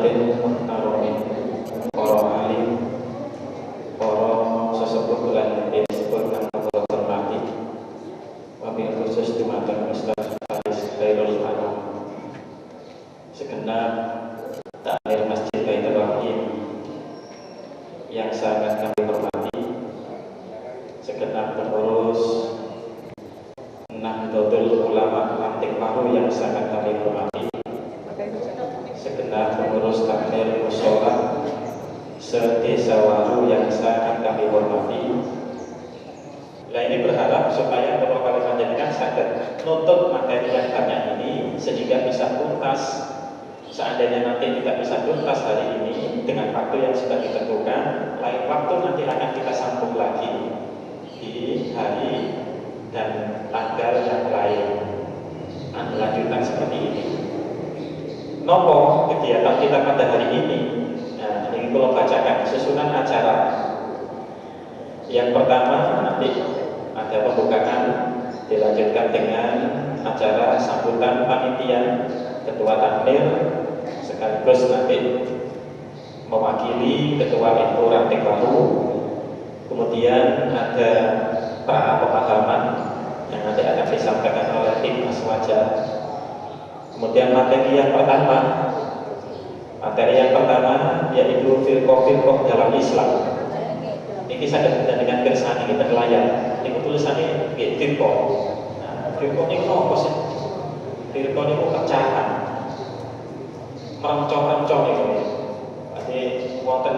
hadirin muhtaromin, para alim, para sesepuh lan disebut kang kula hormati, wabil khusus dumateng Ustaz Faris Khairul Anam, segenap takmir Masjid Baitur Rahim yang sangat kami hormati, segenap pengurus Nahdlatul Ulama Lantik Paru yang sangat kami hormati, segenap pengurus takmir mushola se-Desa Waru yang sangat kami hormati. Nah, ini berharap supaya Bapak kali panjenengan saged nutup materi yang banyak ini sehingga bisa tuntas. Seandainya nanti tidak bisa tuntas hari ini dengan waktu yang sudah ditentukan, lain waktu nanti akan kita sambung lagi di hari dan tanggal yang lain. Lanjutan seperti ini. Nopo kegiatan kita pada hari ini? Nah, ini kalau bacakan susunan acara. Yang pertama nanti ada pembukaan, dilanjutkan dengan acara sambutan panitia ketua takmir, sekaligus nanti mewakili ketua NU Ranting Paru. Kemudian ada pemahaman yang nanti akan disampaikan oleh tim Aswaja. Kemudian materi yang pertama yaitu firqah dalam Islam. Ini saya dengan kersane kita nelayan. Ini tulisannya firqah. Nah, firqah ini apa sih? Firqah ini pecahan, merencong-rencong itu. Jadi wonten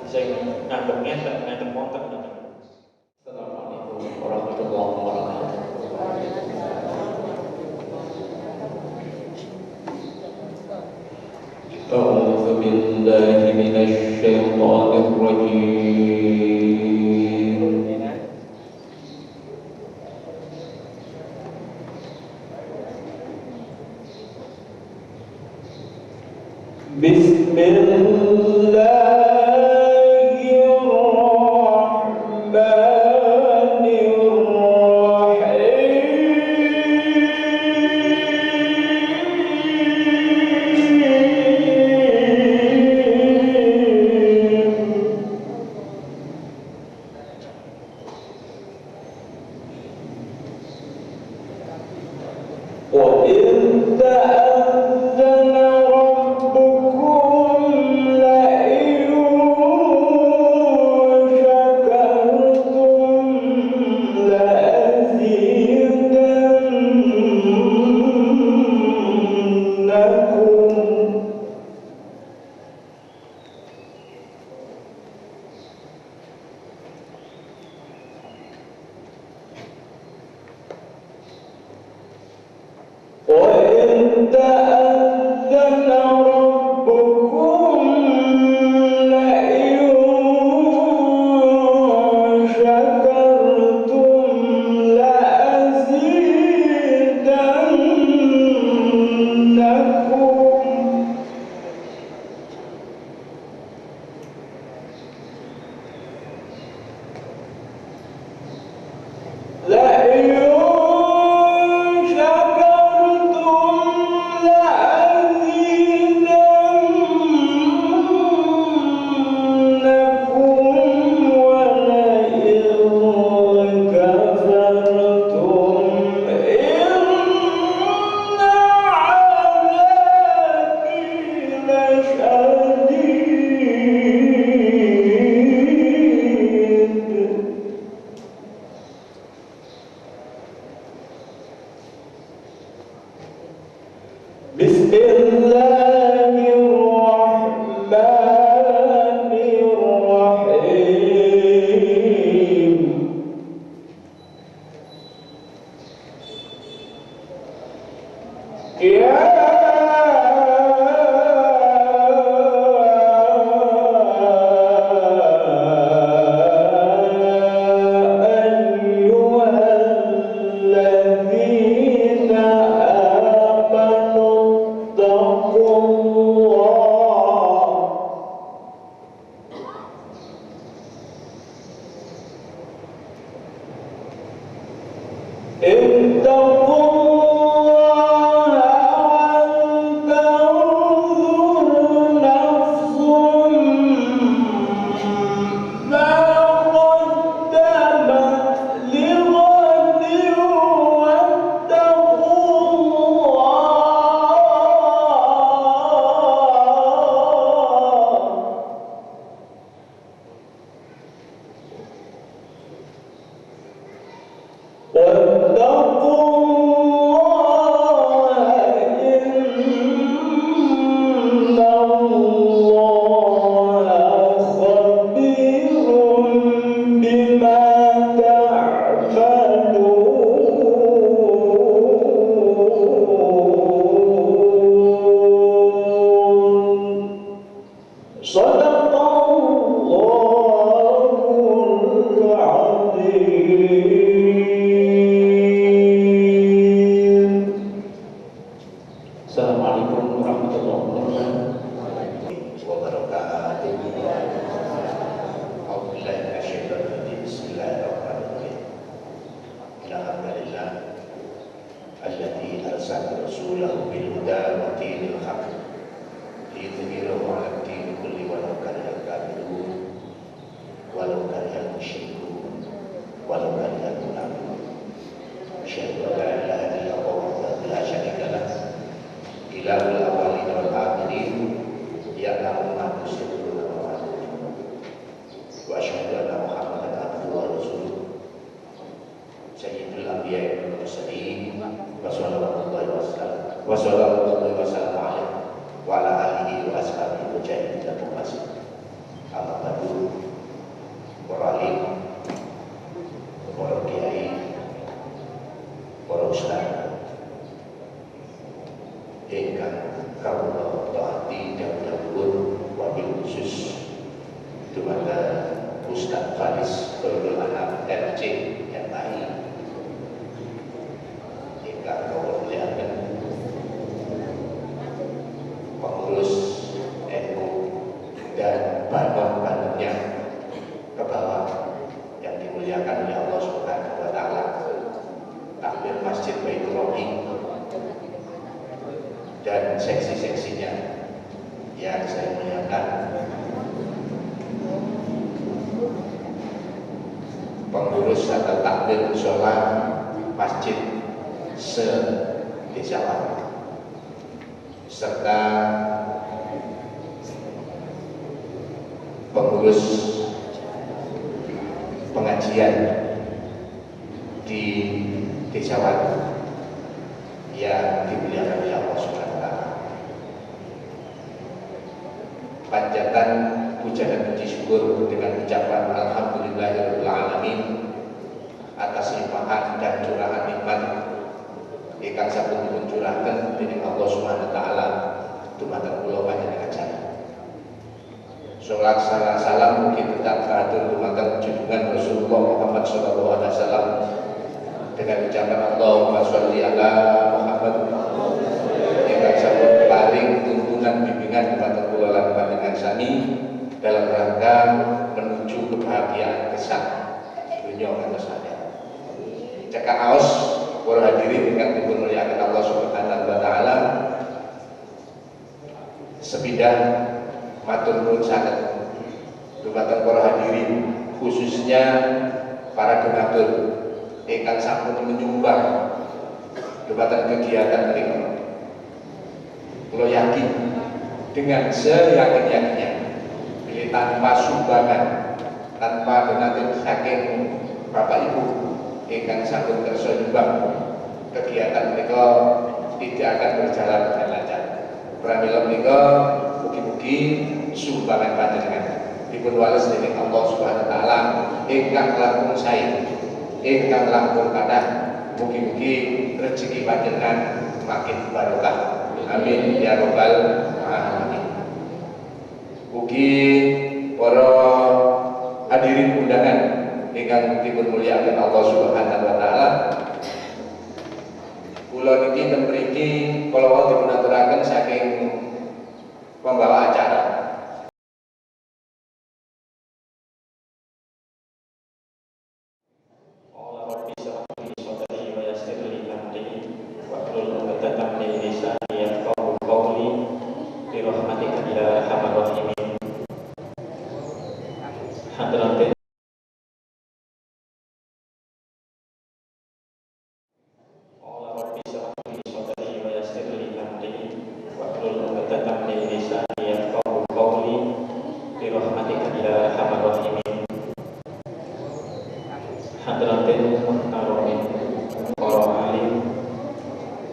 sing nganggep ngeten, nganggep wonten. Assalamualaikum warahmatullahi wabarakatuh. A'udzu billahi minasy syaithanir rajim. Bismillah. الذين آمنوا Assalamualaikum warahmatullahi wabarakatuh. A'udzubillahi minasyaitonir rajim. Bismillahirrahmanirrahim. Alhamdulillah alladzi arsala rasulahu bil huda wa dinil haqq liyudhhirahu 'ala ad-din kulli walau karihal kafirun walau karihal musyrikun walau karihal munafiqun. Asyhadu an la ilaha illallah wahdahu la syarika lah ilahul awwalin wal akhirin ya'lamu ma tusirruna wa ma tu'linun. Wa asyhadu anna Muhammadan abduhu wa rasuluh sayyidul anbiya'i wal mursalin wa sallallahu alaihi wasallam wa ala alihi wa ashabihi mujahidin dan mufassir. Amma ba'du. Para alim, para kiai, para ustaz ingkang kawula taati dawuh wabil khusus dumateng Ustaz Faris Khairul Anam MC MI ingkang kawula muliaken pengurus NU dan banon-banonnya ke bawah yang dimuliakan oleh Allah Subhanahu wa taala, takmir Masjid Baitur Rahim dan seksi-seksinya yang saya muliakan, pengurus atau takmir mushola masjid se-Desawan, serta pengurus pengajian di Desawan yang dimuliakan oleh Allah Subhanahu wa taala. Panjatan puja dan puji syukur dengan ucapan alhamdulillahirabbil alamin atas limpahan dan curahan nikmat ingkang sampun dipun curahaken dening Allah Subhanahu wa taala dumateng kula panjenengan. Salat salam mugi tetap katur dumateng junjungan Rasulullah Muhammad sallallahu alaihi wasallam dengan ucapan Allahumma sholli ala Muhammad yang sampun paring tuntunan bimbingan dumateng kula lan panjenengan sami dalam rangka menuju kebahagiaan kesan dunia kantos akhirat. Cekak aos para hadirin ingkang dipun mulyakaken Allah Subhanahu wa taala, sepidah matur nuwun sanget dumateng para hadirin, khususnya para donatur ingkang sampun menyumbang dumateng kegiatan menika. Kula yakin dengan seyakin-yakinnya bila tanpa sumbangan, tanpa donatur saking Bapak Ibu ingkang sampun kersa nyumbang, kegiatan menika tidak akan berjalan dengan lancar. Pramila menika mugi-mugi sumbangan panjenengan dipun wales dening Allah Subhanahu wa taala ingkang langkung sae, ingkang langkung kathah. Mugi-mugi rezeki panjenengan makin barokah. Amin ya rabbal alamin. Mugi para hadirin undangan ingkang dipun mulyakaken Allah Subhanahu wa taala, kula niki ten mriki kala dipun aturaken saking pembawa acara. Hadratin muhtaromin, para alim,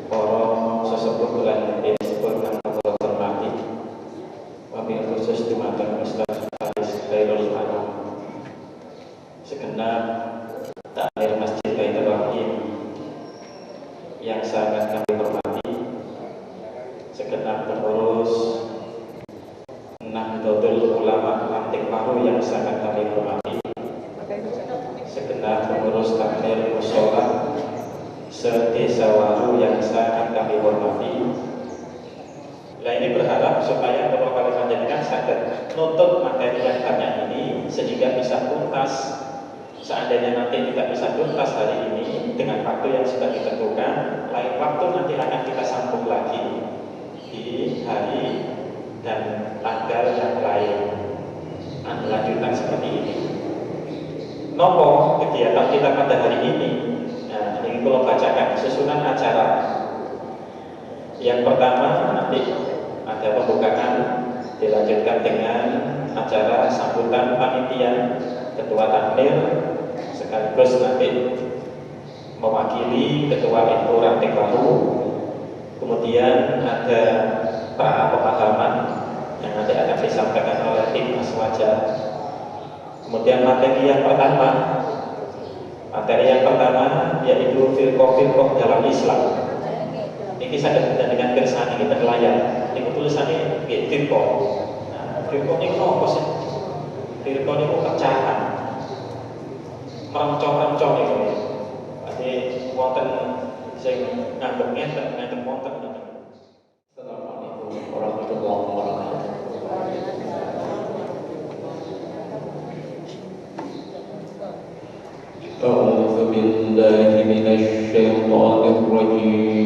para sesepuh lan disebut kang kula hormati, wabil khusus dumateng Ustaz Faris Khairul Anam, segenap takmir Masjid Baitur Rahim yang sangat kami hormati, segenap pengurus Nahdlatul Ulama Lantik Paru yang sangat kami hormati, segenap pengurus takmir mushola se-Desawaru yang sangat kami hormati, supaya kalau panjenengan saged nutup materi yang banyak ini sehingga bisa tuntas. Seandainya nanti tidak bisa tuntas hari ini dengan waktu yang sudah ditentukan, lain waktu nanti akan kita sambung lagi di hari dan tanggal yang lain. Lanjutan seperti ini. Nopo kegiatan kita pada hari ini? Nah, ini kalau bacakan susunan acara. Yang pertama nanti ada pembukaan, dilanjutkan dengan acara sambutan panitia ketua takmir, sekaligus nanti mewakili ketua NU Ranting Baru. Kemudian ada pemahaman yang nanti akan disampaikan oleh tim Aswaja. Kemudian materi yang pertama yaitu firqah dalam Islam. Ini saya dengan kersane kita nelayan. Ini tulisannya firqah. Nah, firqah ini apa sih? Firqah ini pecahan, meroncong-roncong itu. Jadi wonten sing nganggep ngeten wonten. Assalamualaikum warahmatullahi wabarakatuh. أعوذ بالله من الشيطان الرجيم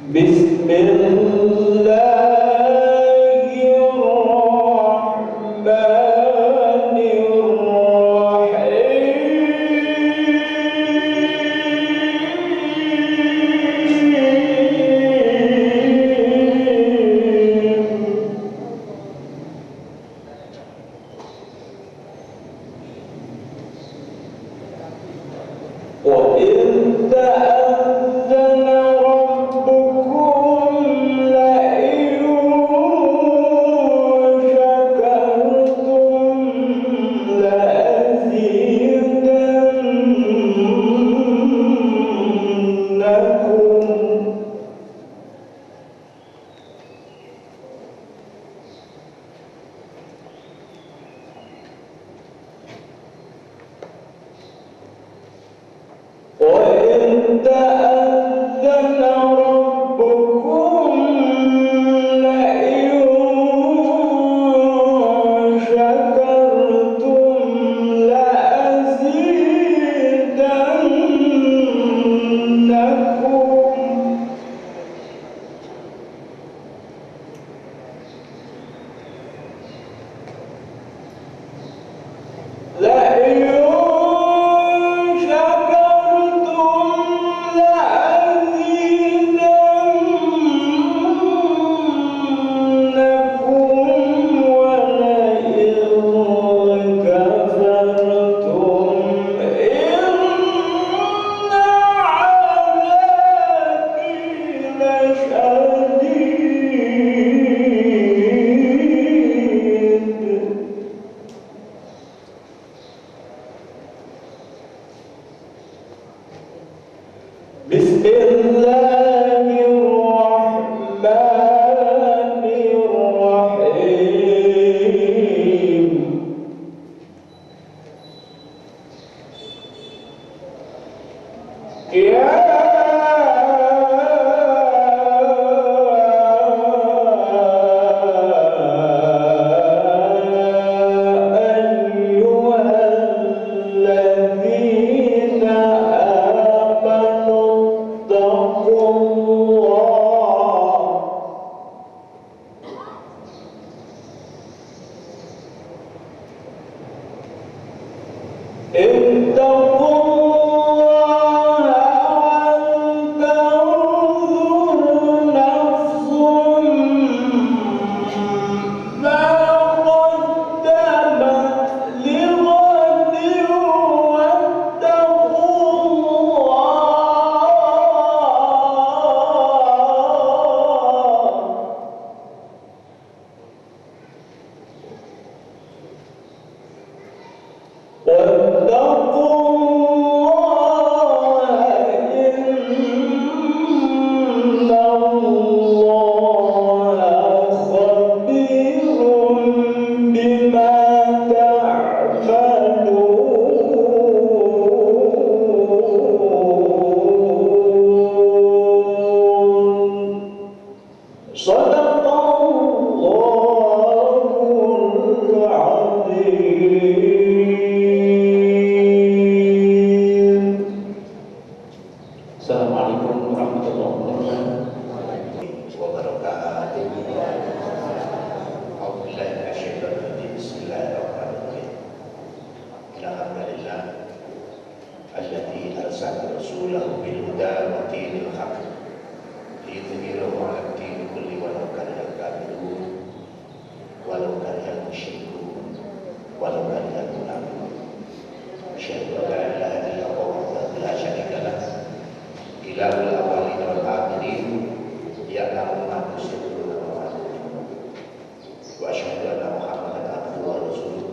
بسم الله واتقوا ورسوله بالهدى ودين الحق ليظهره على الدين كله ولو كره الكافرون ولو كره المشركون ولو كره المنافقون. أشهد أن لا إله إلا الله وحده لا شريك له إله الأولين والآخرين يعلم ما تسرون وما تعلنون. وأشهد أن محمدا عبده ورسوله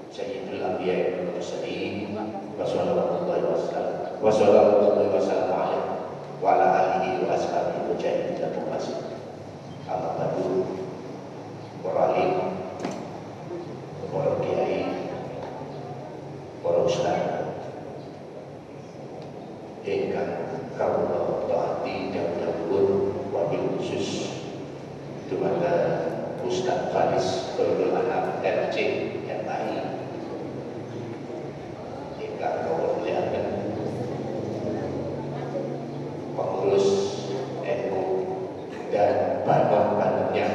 سيد الأنبياء والمرسلين وصلوات الله وسلم عليه وعلى آله وأصحابه وجاهدين المخلصين. أما بعد، para alim, para kiai, para ustaz ingkang kawula taati dawuh wabil khusus dumateng Ustaz Faris Khairul Anam RC MI ingkang kawula muliaken pengurus NU dan banon-banonnya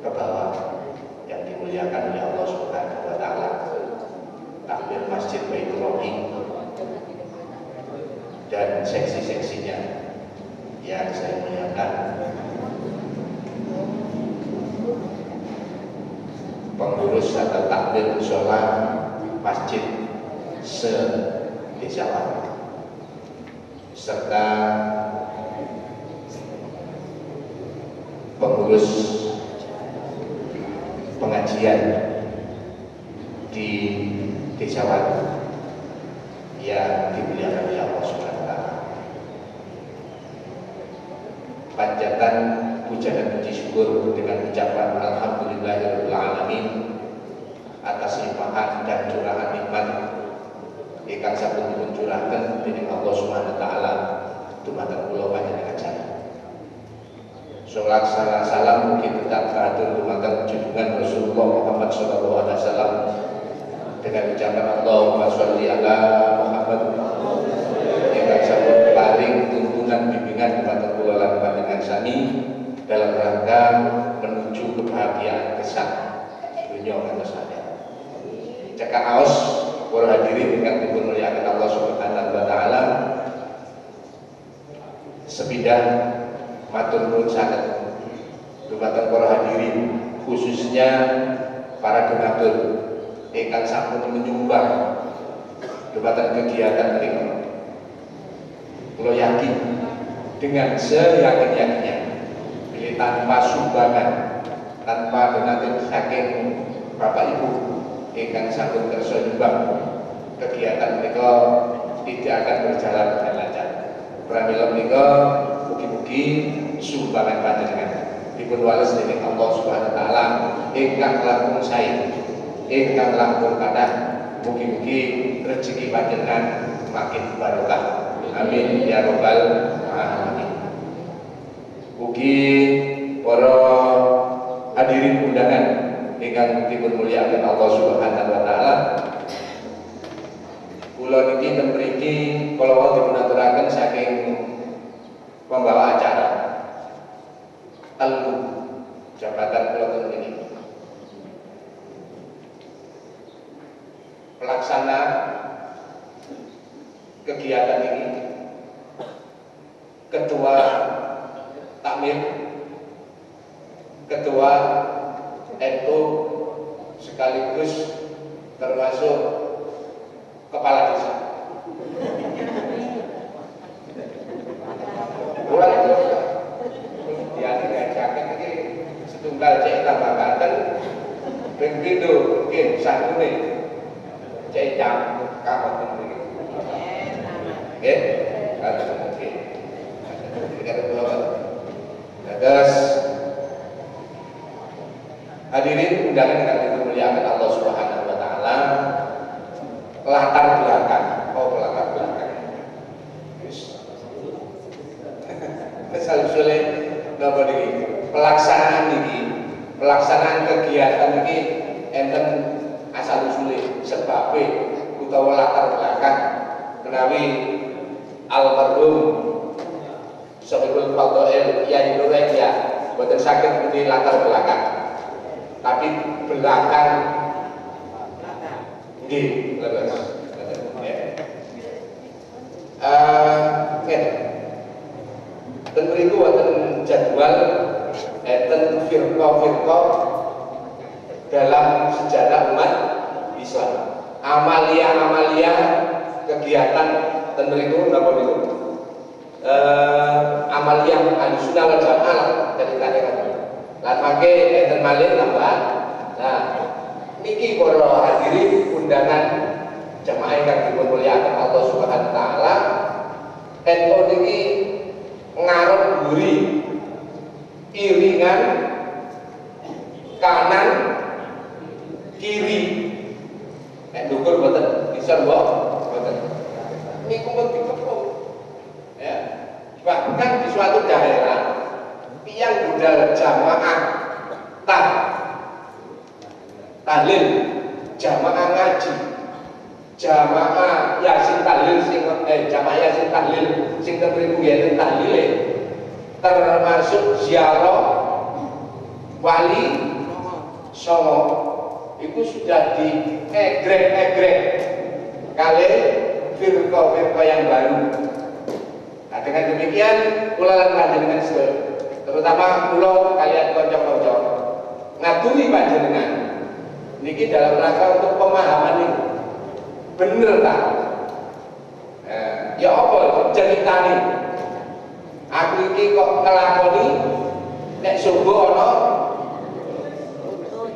ke bawah yang dimuliakan oleh Allah Subhanahu wa taala, takmir Masjid Baitur Rahim dan seksi-seksinya yang saya muliakan, pengurus atau takmir mushola masjid se-Desawan, serta pengurus pengajian di Desawan yang dimuliakan oleh Allah Subhanahu wa taala. Panjatan puja dan puji syukur dengan ucapan alhamdulillahirabbil alamin atas limpahan dan curahan nikmat ingkang sampun dipun curahaken dening Allah Subhanahu wa taala dumateng kula panjenengan jana. Salat salam mugi tetap katur dumateng junjungan Rasulullah Muhammad sallallahu alaihi wasallam dengan ucapan Allahumma sholli ala Muhammad ingkang sampun paring tuntunan bimbingan dumateng kula lan panjenengan sami dalam rangka menuju kebahagiaan kesan dunia ngantos akhirat. Cekak aos para hadirin ingkang dipun mulyakaken Allah Subhanahu wa taala, sepidah matur nuwun sanget dumateng para hadirin, khususnya para donatur ingkang sampun menyumbang dumateng kegiatan menika. Kula yakin dengan seyakin-yakinnya bila tanpa sumbangan, tanpa donatur saking Bapak Ibu ingkang sampun kersa nyumbang, kegiatan menika tidak akan berjalan dengan lancar. Pramila menika mugi-mugi sumbangan panjenengan dipun wales dening Allah Subhanahu wa taala ingkang langkung sae, ingkang langkung kathah. Mugi-mugi rezeki panjenengan makin barokah. Amin ya rabbal alamin. Mugi para hadirin undangan ingkang dipun mulyakaken Allah Subhanahu wa taala, kula niki ten mriki kala wau dipun aturaken saking pembawa acara telu jabatan kula ten mriki. Pelaksana kegiatan ini, ketua takmir, ketua NU sekaligus termasuk kepala desa. Kurang dia ngajakan ini setunggal cek tambah kanten, ping pindho mungkin sakune cek jam kamot ini. Oke, ada mungkin. Kita pulang. Terus hadirin undangan yang dimuliakan Allah Subhanahu wa taala, latar belakang, latar belakang. Misal-misale napa niki? Pelaksanaan kegiatan niki enten asal usule sebabe utawa latar belakang menawi almarhum Sohibul Fadhail Yai Nurek ya boten saged menika latar belakang. Tapi belakang nggih leres. firqah dalam sejarah umat Islam. Amalia kegiatan tentu itu napa niku amalia Ahlussunnah wal Jamaah ceritane kan. Lan mangke enten malih tambah. Nah, niki para hadirin undangan jamaah ingkang dipunmulyakaken Allah Subhanahu wa taala. NU niki ngarep mburi iringan kanan kiri. Nek ndukur mboten bisa mboten. Niku mboten dikepung. Ya. Bahkan di suatu daerah yang budal jamaah tahlil, jamaah ngaji, jamaah yasin tahlil jamaah yasin tahlil sing temriku yen tahlile termasuk ziarah wali Songo itu sudah diegrek kali firqah yang baru. Nah, dengan demikian kula lan panjenengan sedaya terutama kula kalian kanca-kanca ngaturi panjenengan niki dalam rangka untuk pemahaman ini bener tak? Ya apa ceritane? Aku iki kok ngelakoni nek subuh ana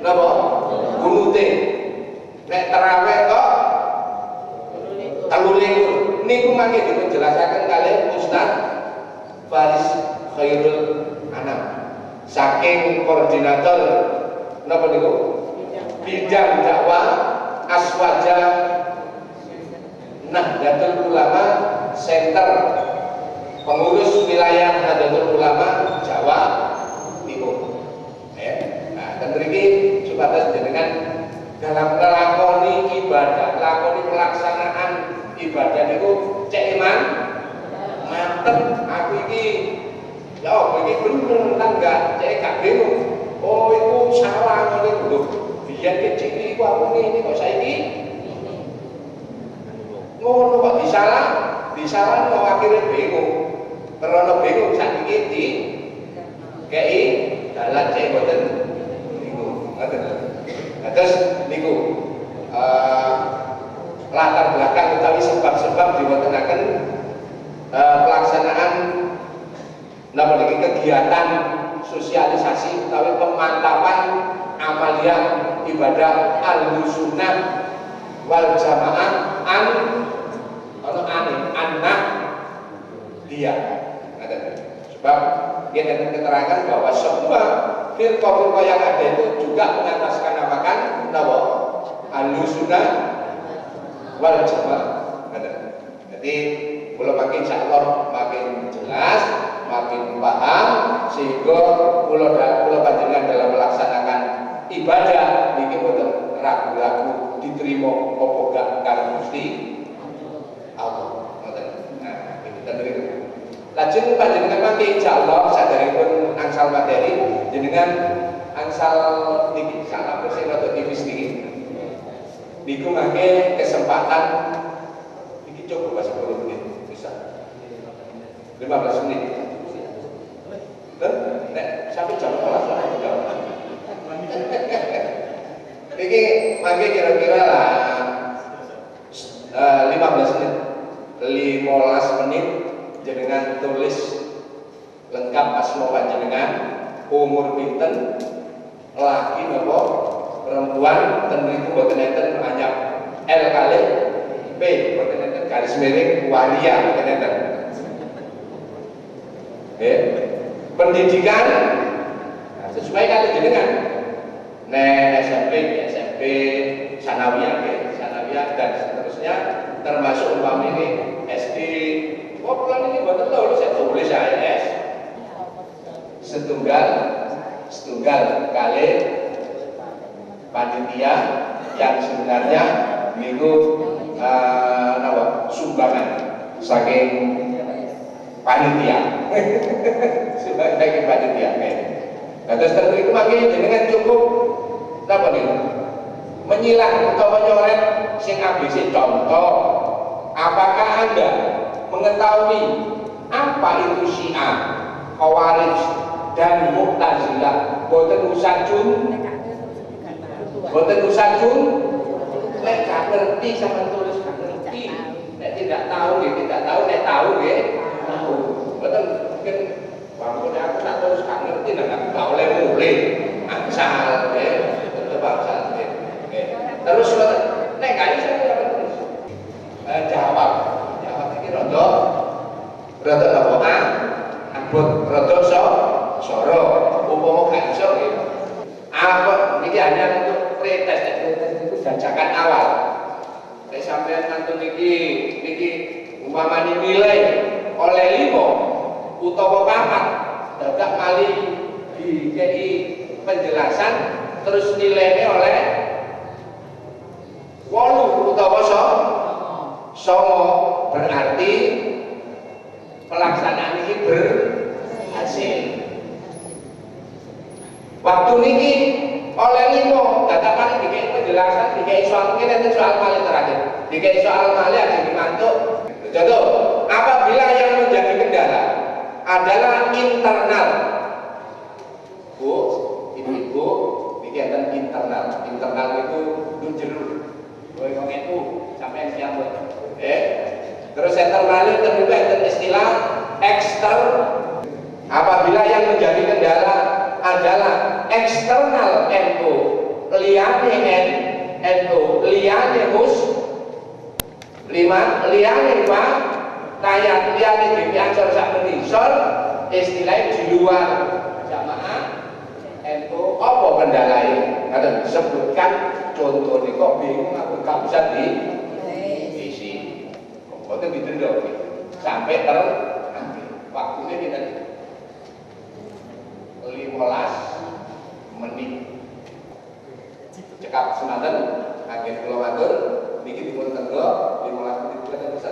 napa? Gunute. Nek tarawih kok 3.000. Niku mangke dipunjelasaken kalih Ustaz Faris Khairul Anam saking koordinator napa niku? Bidang dakwah Aswaja Nahdlatul Ulama Center pengurus wilayah Nahdlatul Ulama Jawa Timur. Nah, dan mriki supados jenengan dalam nglakoni ibadah, lakoni pelaksanaan ibadah niku cek iman mantep. Aku iki ya iki bener ta enggak cek gak bingung. Oh itu salah ngene lho. Biyen kecil iku aku ngene kok saiki ngono kok disalah kok akhirnya bingung. Karena bingung saiki di kei dalan cek boten bingung. Terus niku latar belakang utawi sebab-sebab diwontenaken pelaksanaan napa niki kegiatan sosialisasi utawi pemantapan amalia ibadah Ahlussunnah wal Jamaah anak dia. Sebab kita keterangan bahwa semua firqah yang ada itu juga mengataskan namakan napa Ahlussunnah wal Jamaah. Jadi kalau makin insyaallah makin jelas, makin paham sehingga kula panjenengan dalam melaksanakan ibadah niki boten ragu-ragu diterima apa gak karo Gusti Allah. Nah, iki tentu. Lajeng panjenengan mangke insyaallah saderengipun angsal materi jenengan angsal niki sak persen atau tipis niki. Niku mangke kesempatan iki cukup pas 10 menit bisa. 15 menit. Nek sampai jam 12 lah jam. Niki mangke kira-kira 15 menit. 15 menit jenengan tulis lengkap asma panjenengan, umur pinten, laki napa, perempuan, ten niku boten enten anyap L kali P boten enten garis miring waria boten enten. Pendidikan nah, sesuai kali jenengan. SMP, sanawiyah dan seterusnya termasuk umpamane SD. Oh pulang ini buat lo saya tulis AS setunggal kali panitia yang sebenarnya minggu sumbangan saking panitia saking panitia. Nah terus tentu itu makin dengan cukup apa nih menyilang atau menyoret sing ABC contoh. Apakah Anda mengetahui apa itu Syiah, Khawarij, dan Mu'tazilah. Boten usajun nek gak ngerti sama tulis gak ngerti. Nek tidak tahu nggih tidak tahu, nek tahu nggih tahu. Boten mungkin bangun aku tak terus gak ngerti nek gak oleh mulai asal nggih. Tetep asal nggih. Terus nek gak iso jawab iki rada apa abot rada soro upama gak iso nggih. Apa iki hanya untuk pretest itu jajakan awal. Nek sampeyan ngantun niki umpamane nilai oleh 5 utawa 4 dadak mali dikei penjelasan terus nilainya oleh 8 utawa 9 berarti pelaksanaan ini berhasil. Waktu niki oleh 5 dadakan dikei penjelasan, dikei soal mungkin nanti soal malih terakhir, dikei soal malih aja dimantuk. Contoh, apabila yang menjadi kendala adalah internal, bu, ibu-ibu, niki enten internal itu jeruk, ngomong itu sampai siang bu, terus internal itu enten istilah eksternal. Apabila yang menjadi kendala adalah eksternal NU, liyane NU, liyane liyane Pak, kayak liyane GP Ansor sak menisor, istilahnya di luar jamaah NU, apa kendalanya? Kadang disebutkan contohnya kok bingung aku gak bisa diisi, kok itu ditendok sampai waktunya kita 15 menit cekap semanten agen kula matur niki dipun tenggo 15 menit kita bisa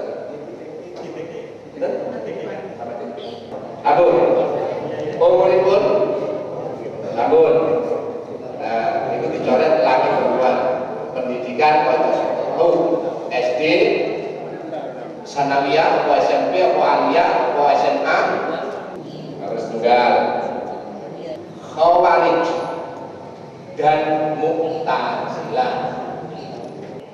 abun umuripun abun itu dicoret lagi perempuan pendidikan SD sanawiyah atau SMP atau aliyah atau SMA harus tunggal Khawarij dan Mu'tazilah.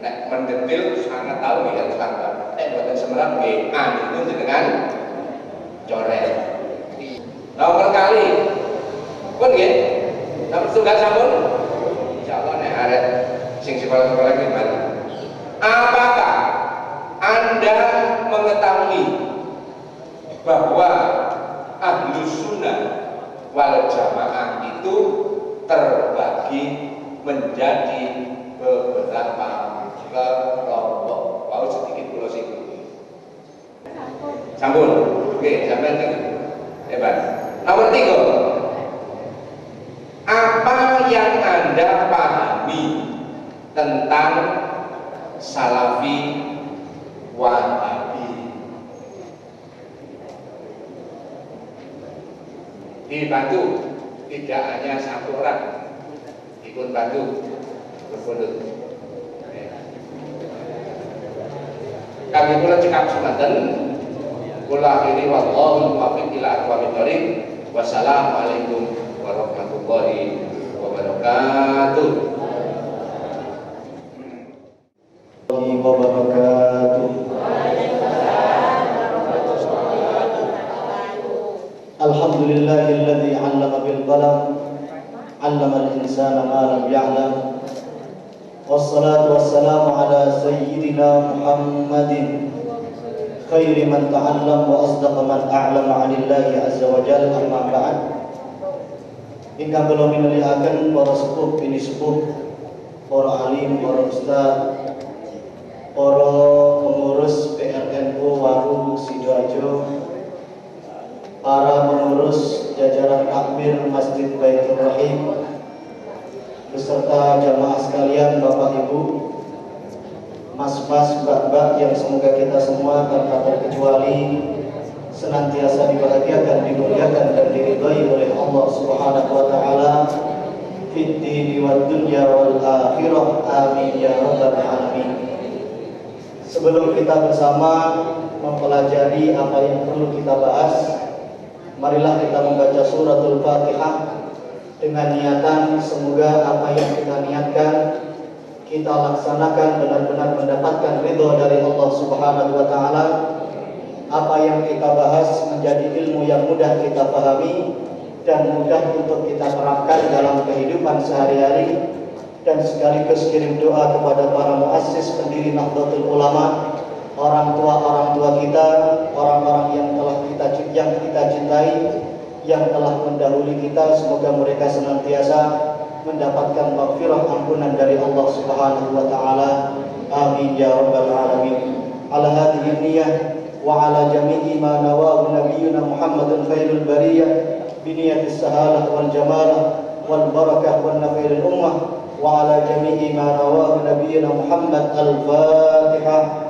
Nek mendetil sangat tahu ya sangat. Nek buatan semerang itu dengan coret. Nomor kali, pun nggih. Nomor tunggal sampun. Insyaallah nek arek sing sekolah-sekolah gimana? Apakah Anda mengetahui bahwa Ahlus Sunnah wal Jamaah itu terbagi menjadi beberapa kelompok. Mau sedikit kula singgung. Sampun. Oke, sampean hebat. Nomor 3. Apa yang Anda pahami tentang Salafi Wahabi? Dibantu tidak hanya satu orang, ikut bantu berbulut. Kami pula cekap semanten, kula ini wallahu muwaffiq ila aqwamit thoriq. Wassalamualaikum warahmatullahi wabarakatuh. Alhamdulillahilladzi 'allama bil qalam 'allamal insana ma lam ya'lam. Wassalatu wassalamu ala sayyidina Muhammadin khairi man ta'allam wa asdaqa man a'lama 'anillahi azza wa jalla. Amma ba'd. Ingkang kula minulyaken para sepuh bini sepuh, para alim, para ustaz, para pengurus PRNU Waru Sidoarjo, para pengurus jajaran takmir Masjid Baitur Rahim, beserta jamaah sekalian, Bapak Ibu, Mas-mas, Mbak-mbak yang semoga kita semua tanpa terkecuali senantiasa dibahagiakan, dimuliakan dan diridhai oleh Allah Subhanahu wa taala fid dini wad dunya wal akhirah. Amin ya rabbal alamin. Sebelum kita bersama mempelajari apa yang perlu kita bahas, marilah kita membaca suratul Fatihah dengan niatan semoga apa yang kita niatkan kita laksanakan benar-benar mendapatkan ridho dari Allah Subhanahu wa taala. Apa yang kita bahas menjadi ilmu yang mudah kita pahami dan mudah untuk kita terapkan dalam kehidupan sehari-hari. Dan sekaligus kirim doa kepada para muassis pendiri Nahdlatul Ulama, orang tua kita, orang-orang yang kita cintai, yang telah mendahului kita, semoga mereka senantiasa mendapatkan maghfirah ampunan dari Allah Subhanahu wa taala. Amin ya rabbal alamin. Ala hadhihi niyyah wa ala jami'i ma nawahu nabiyyuna Muhammadun khairul bariyah bi niyyatis sahalah wal jamalah wal barakah wan naf'il ummah wa ala jami'i ma nawahu nabiyyuna Muhammad. Al-Fatihah.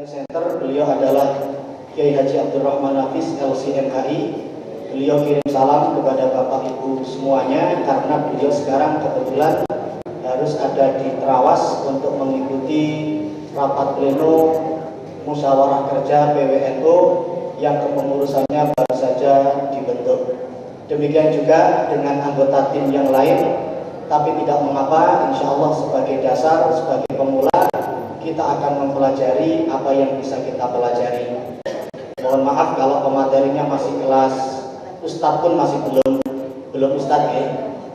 Center beliau adalah Kiai Haji Abdurrahman Hafiz LCMHI. Beliau kirim salam kepada Bapak Ibu semuanya karena beliau sekarang kebetulan harus ada di Trawas untuk mengikuti rapat pleno musyawarah kerja PWNU yang kepengurusannya baru saja dibentuk. Demikian juga dengan anggota tim yang lain. Tapi tidak mengapa, insya Allah sebagai dasar, sebagai pemula, kita akan mempelajari apa yang bisa kita pelajari. Mohon maaf kalau pematerinya masih kelas Ustadz pun masih belum Ustadz ya.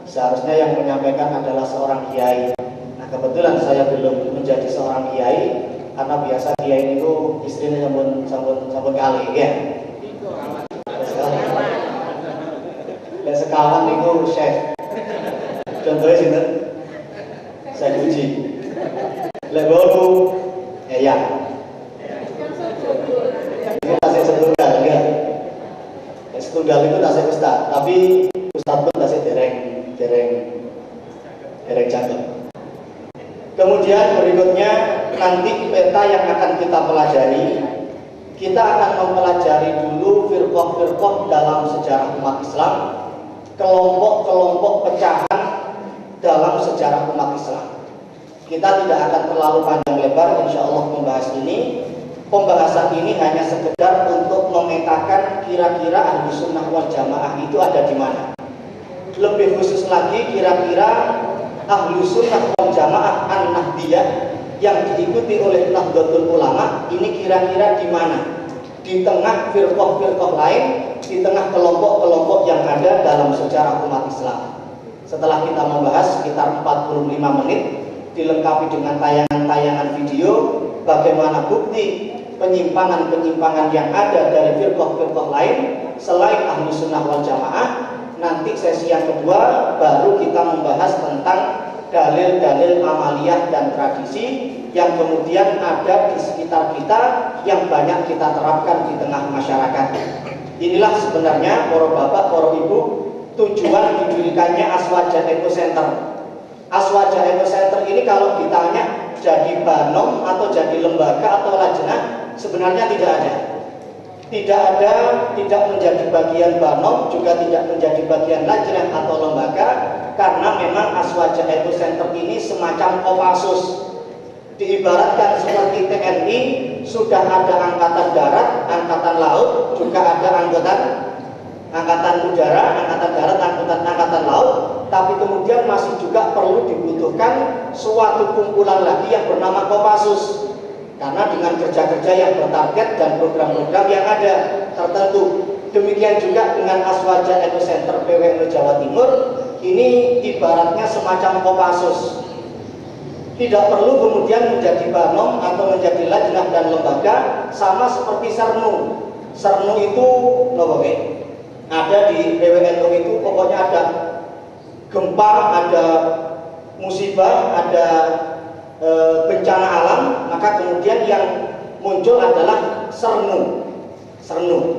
Seharusnya yang menyampaikan adalah seorang kiai. Nah kebetulan saya belum menjadi seorang kiai karena biasa kiai itu istrinya sampun kali ya. Sekarang itu chef. Contohnya sini, saya uji. Lebaru, ya. Ini tasik setunggal enggak? Setunggal itu tasik ustad, tapi ustad pun tasik dereng cakep. Kemudian berikutnya nanti peta yang akan kita pelajari, kita akan mempelajari dulu firqah-firqah dalam sejarah umat Islam, kelompok-kelompok pecahan dalam sejarah umat Islam. Kita tidak akan terlalu panjang lebar insya Allah membahas ini. Pembahasan ini hanya sekedar untuk memetakan kira-kira ahlu sunnah wal jamaah itu ada di mana. Lebih khusus lagi kira-kira ahlu sunnah wal jamaah an-nahdiyah yang diikuti oleh Nahdlatul Ulama ini kira-kira di mana? Di tengah firqah-firqah lain, di tengah kelompok-kelompok yang ada dalam sejarah umat Islam. Setelah kita membahas sekitar 45 menit, dilengkapi dengan tayangan-tayangan video, bagaimana bukti penyimpangan-penyimpangan yang ada dari firqah-firqah lain selain ahlu sunnah wal jamaah. Nanti sesi yang kedua baru kita membahas tentang dalil-dalil amaliyah dan tradisi yang kemudian ada di sekitar kita yang banyak kita terapkan di tengah masyarakat. Inilah sebenarnya para bapak, para ibu, tujuan didirikannya Aswaja Eco Center. Aswaja Eco Center ini kalau ditanya jadi banom atau jadi lembaga atau lajnah, sebenarnya tidak ada. Tidak menjadi bagian banom, juga tidak menjadi bagian lajnah atau lembaga, karena memang Aswaja Eco Center ini semacam Kopassus. Diibaratkan seperti TNI, sudah ada angkatan darat, angkatan laut, juga ada angkatan udara, angkatan darat, angkatan laut, tapi kemudian masih juga perlu dibutuhkan suatu kumpulan lagi yang bernama Kopassus. Karena dengan kerja-kerja yang bertarget dan program-program yang ada tertentu. Demikian juga dengan Aswaja Eco Center PWNU Jawa Timur, ini ibaratnya semacam Kopassus. Tidak perlu kemudian menjadi banom atau menjadi lajnah dan lembaga, sama seperti Sernu. Sernu itu ada di PWNU itu pokoknya ada gempa, ada musibah, ada bencana alam, maka kemudian yang muncul adalah Sernu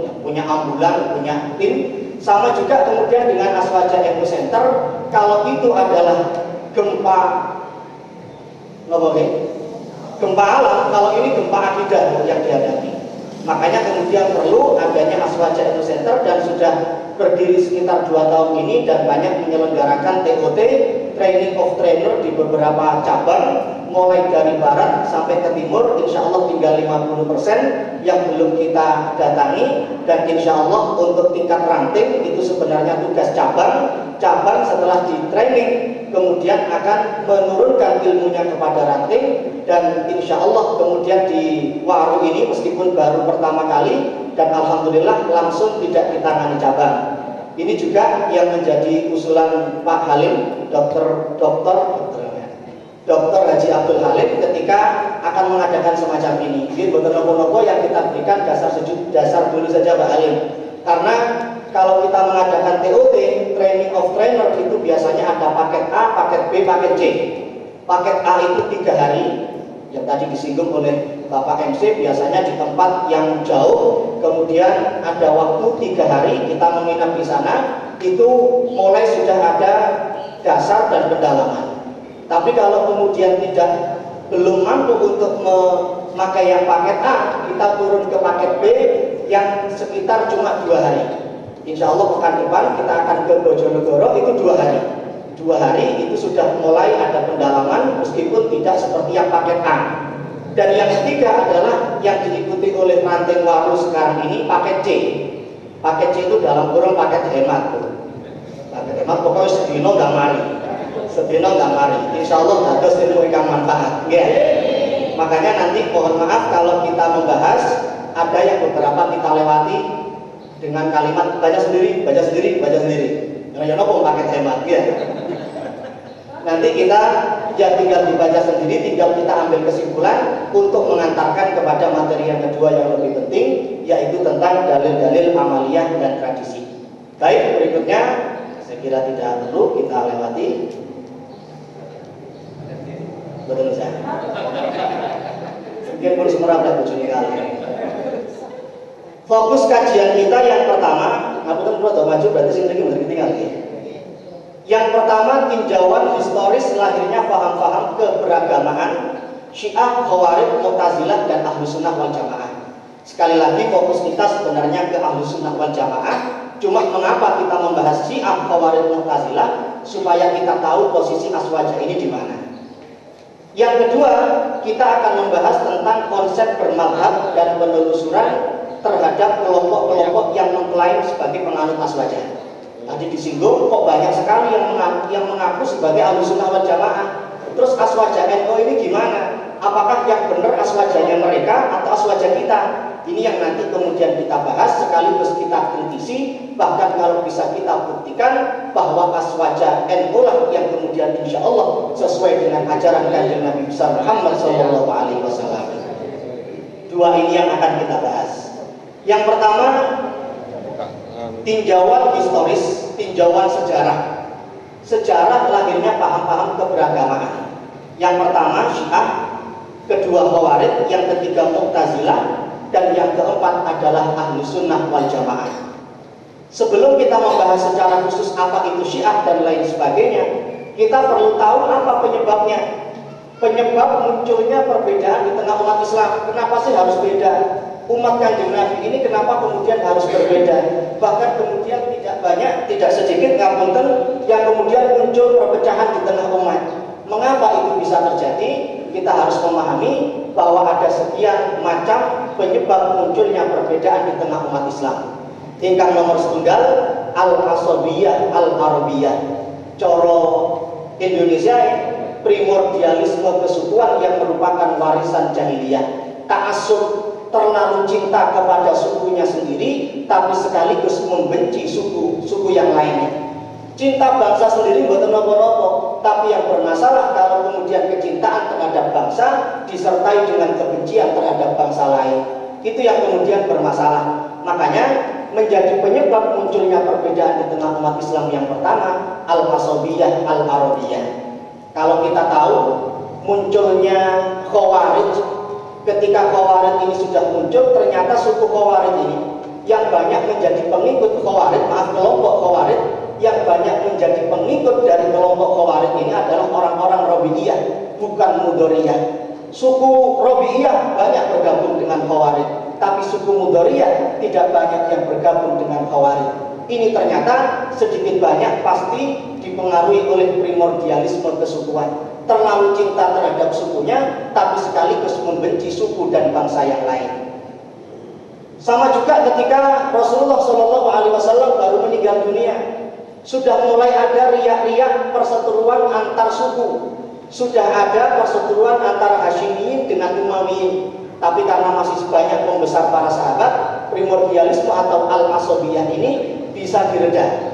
yang punya ambulan, punya tim. Sama juga kemudian dengan Aswaja Eco Center, kalau itu adalah gempa alam, kalau ini gempa akidah yang dihadapi. Makanya kemudian perlu adanya Aswaja Eco Center dan sudah berdiri sekitar 2 tahun ini dan banyak menyelenggarakan TOT, Training of Trainer di beberapa cabang, mulai dari barat sampai ke timur, insya Allah tinggal 50% yang belum kita datangi. Dan insya Allah untuk tingkat ranting itu sebenarnya tugas cabang setelah di training kemudian akan menurunkan ilmunya kepada ranting. Dan insya Allah kemudian di Waru ini meskipun baru pertama kali dan alhamdulillah langsung tidak ditangani cabang. Ini juga yang menjadi usulan Pak Halim, Dr. Haji Abdul Halim ketika akan mengadakan semacam ini. Ini betul nopo yang kita berikan dasar dulu saja Pak Halim. Karena kalau kita mengadakan TOT, Training of Trainer, itu biasanya ada paket A, paket B, paket C. Paket A itu 3 hari, yang tadi disinggung oleh Bapak MC, biasanya di tempat yang jauh, kemudian ada waktu 3 hari kita menginap di sana, itu mulai sudah ada dasar dan pendalaman. Tapi kalau kemudian belum mampu untuk memakai yang paket A, kita turun ke paket B yang sekitar cuma 2 hari. Insya Allah pekan depan kita akan ke Bojonegoro, itu 2 hari. 2 hari itu sudah mulai ada pendalaman meskipun tidak seperti yang paket A. Dan yang ketiga adalah yang diikuti oleh ranting Waru sekarang ini paket C. Paket C itu dalam kurung paket hemat. Paket hemat pokoknya sedino nggak mari. Sedino nggak mari. Insya Allah harus ilmu ikan manfaat. Ya. Makanya nanti mohon maaf kalau kita membahas ada yang beberapa kita lewati dengan kalimat baca sendiri. Karena nopo paket hemat. Ya. Nanti kita tinggal dibaca sendiri, tinggal kita ambil kesimpulan untuk mengantarkan kepada materi yang kedua yang lebih penting, yaitu tentang dalil-dalil amaliyah dan tradisi. Baik, berikutnya saya kira tidak perlu kita lewati. Betul saya. Mungkin perlu semerablah bujuni kali. Fokus kajian kita yang pertama, ngapunten kula do maju berarti sing mriki mboten tinggal nggih. Yang pertama, tinjauan historis lahirnya paham-paham keberagamaan Syiah, Khawarij, Mu'tazilah, dan Ahlus Sunnah wal Jamaah. Sekali lagi fokus kita sebenarnya ke Ahlus Sunnah wal Jamaah. Cuma mengapa kita membahas Syiah, Khawarij, Mu'tazilah? Supaya kita tahu posisi aswaja ini di mana. Yang kedua, kita akan membahas tentang konsep bermadhab dan penelusuran terhadap kelompok-kelompok yang mengklaim sebagai penganut aswaja. Tadi disinggung kok banyak sekali yang mengaku sebagai Ahlus Sunnah wal Jamaah. Terus aswaja NU ini gimana? Apakah yang benar aswajanya mereka atau aswaja kita? Ini yang nanti kemudian kita bahas sekaligus kita kritisi. Bahkan kalau bisa kita buktikan bahwa aswaja NU lah yang kemudian insya Allah sesuai dengan ajaran Kanjeng Nabi besar Muhammad SAW. Dua ini yang akan kita bahas. Yang pertama, tinjauan historis, tinjauan sejarah lahirnya paham-paham keberagamaan. Yang pertama Syiah, kedua Khawarij, yang ketiga Mu'tazilah, dan yang keempat adalah Ahlus Sunnah wal Jamaah. Sebelum kita membahas secara khusus apa itu Syiah dan lain sebagainya, kita perlu tahu apa penyebabnya. Penyebab munculnya perbedaan di tengah umat Islam. Kenapa sih harus beda? Umat Kanjeng Nabi ini kenapa kemudian harus berbeda? Bahkan kemudian tidak sedikit ngapunten yang kemudian muncul perpecahan di tengah umat. Mengapa itu bisa terjadi? Kita harus memahami bahwa ada sekian macam penyebab munculnya perbedaan di tengah umat Islam. Ingkang nomor setunggal al-asabiyah al-arabiyah. Coro Indonesia primordialisme kesukuan yang merupakan warisan jahiliyah. Ta'assub, terlalu cinta kepada sukunya sendiri tapi sekaligus membenci suku yang lainnya. Cinta bangsa sendiri bukan nopo-nopo, tapi yang bermasalah kalau kemudian kecintaan terhadap bangsa disertai dengan kebencian terhadap bangsa lain. Itu yang kemudian bermasalah. Makanya menjadi penyebab munculnya perbedaan di tengah umat Islam yang pertama al-asabiyah al-arabiyah. Kalau kita tahu munculnya Khawarij, ketika Khawarij ini sudah muncul, ternyata suku Khawarij ini yang banyak menjadi pengikut Khawarij, kelompok Khawarij yang banyak menjadi pengikut dari kelompok Khawarij ini adalah orang-orang Robi'iyah, bukan Mudoriyah. Suku Robi'iyah banyak bergabung dengan Khawarij, tapi suku Mudoriyah tidak banyak yang bergabung dengan Khawarij. Ini ternyata sedikit banyak pasti dipengaruhi oleh primordialisme kesukuan. terlalu cinta terhadap sukunya, tapi sekaligus membenci suku dan bangsa yang lain. Sama juga ketika Rasulullah SAW baru meninggal dunia, sudah mulai ada riak-riak perseteruan antar suku, sudah ada perseteruan antara Hasyimiyin dengan Umayyiyin. Tapi karena masih banyak pembesar para sahabat, primordialisme atau al-asabiyah ini bisa direda.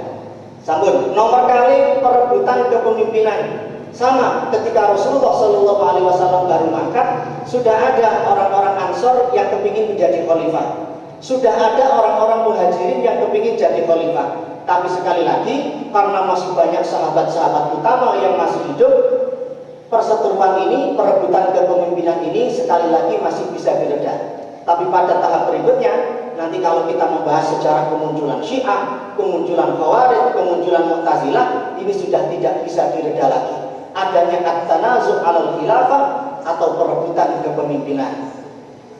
Sambut, nomor kali perebutan kepemimpinan. Sama ketika Rasulullah SAW baru mangkat, sudah ada orang-orang Ansor yang kepingin menjadi khalifah. Sudah ada orang-orang Muhajirin yang kepingin jadi khalifah. Tapi sekali lagi, karena masih banyak sahabat-sahabat utama yang masih hidup, perseteruan ini, perebutan kepemimpinan ini sekali lagi masih bisa direda. Tapi pada tahap berikutnya, nanti kalau kita membahas sejarah kemunculan Syiah, kemunculan Khawarij, kemunculan Mu'tazilah, ini sudah tidak bisa direda lagi. Adanya at-tanazu' alal khilafah atau perebutan kepemimpinan.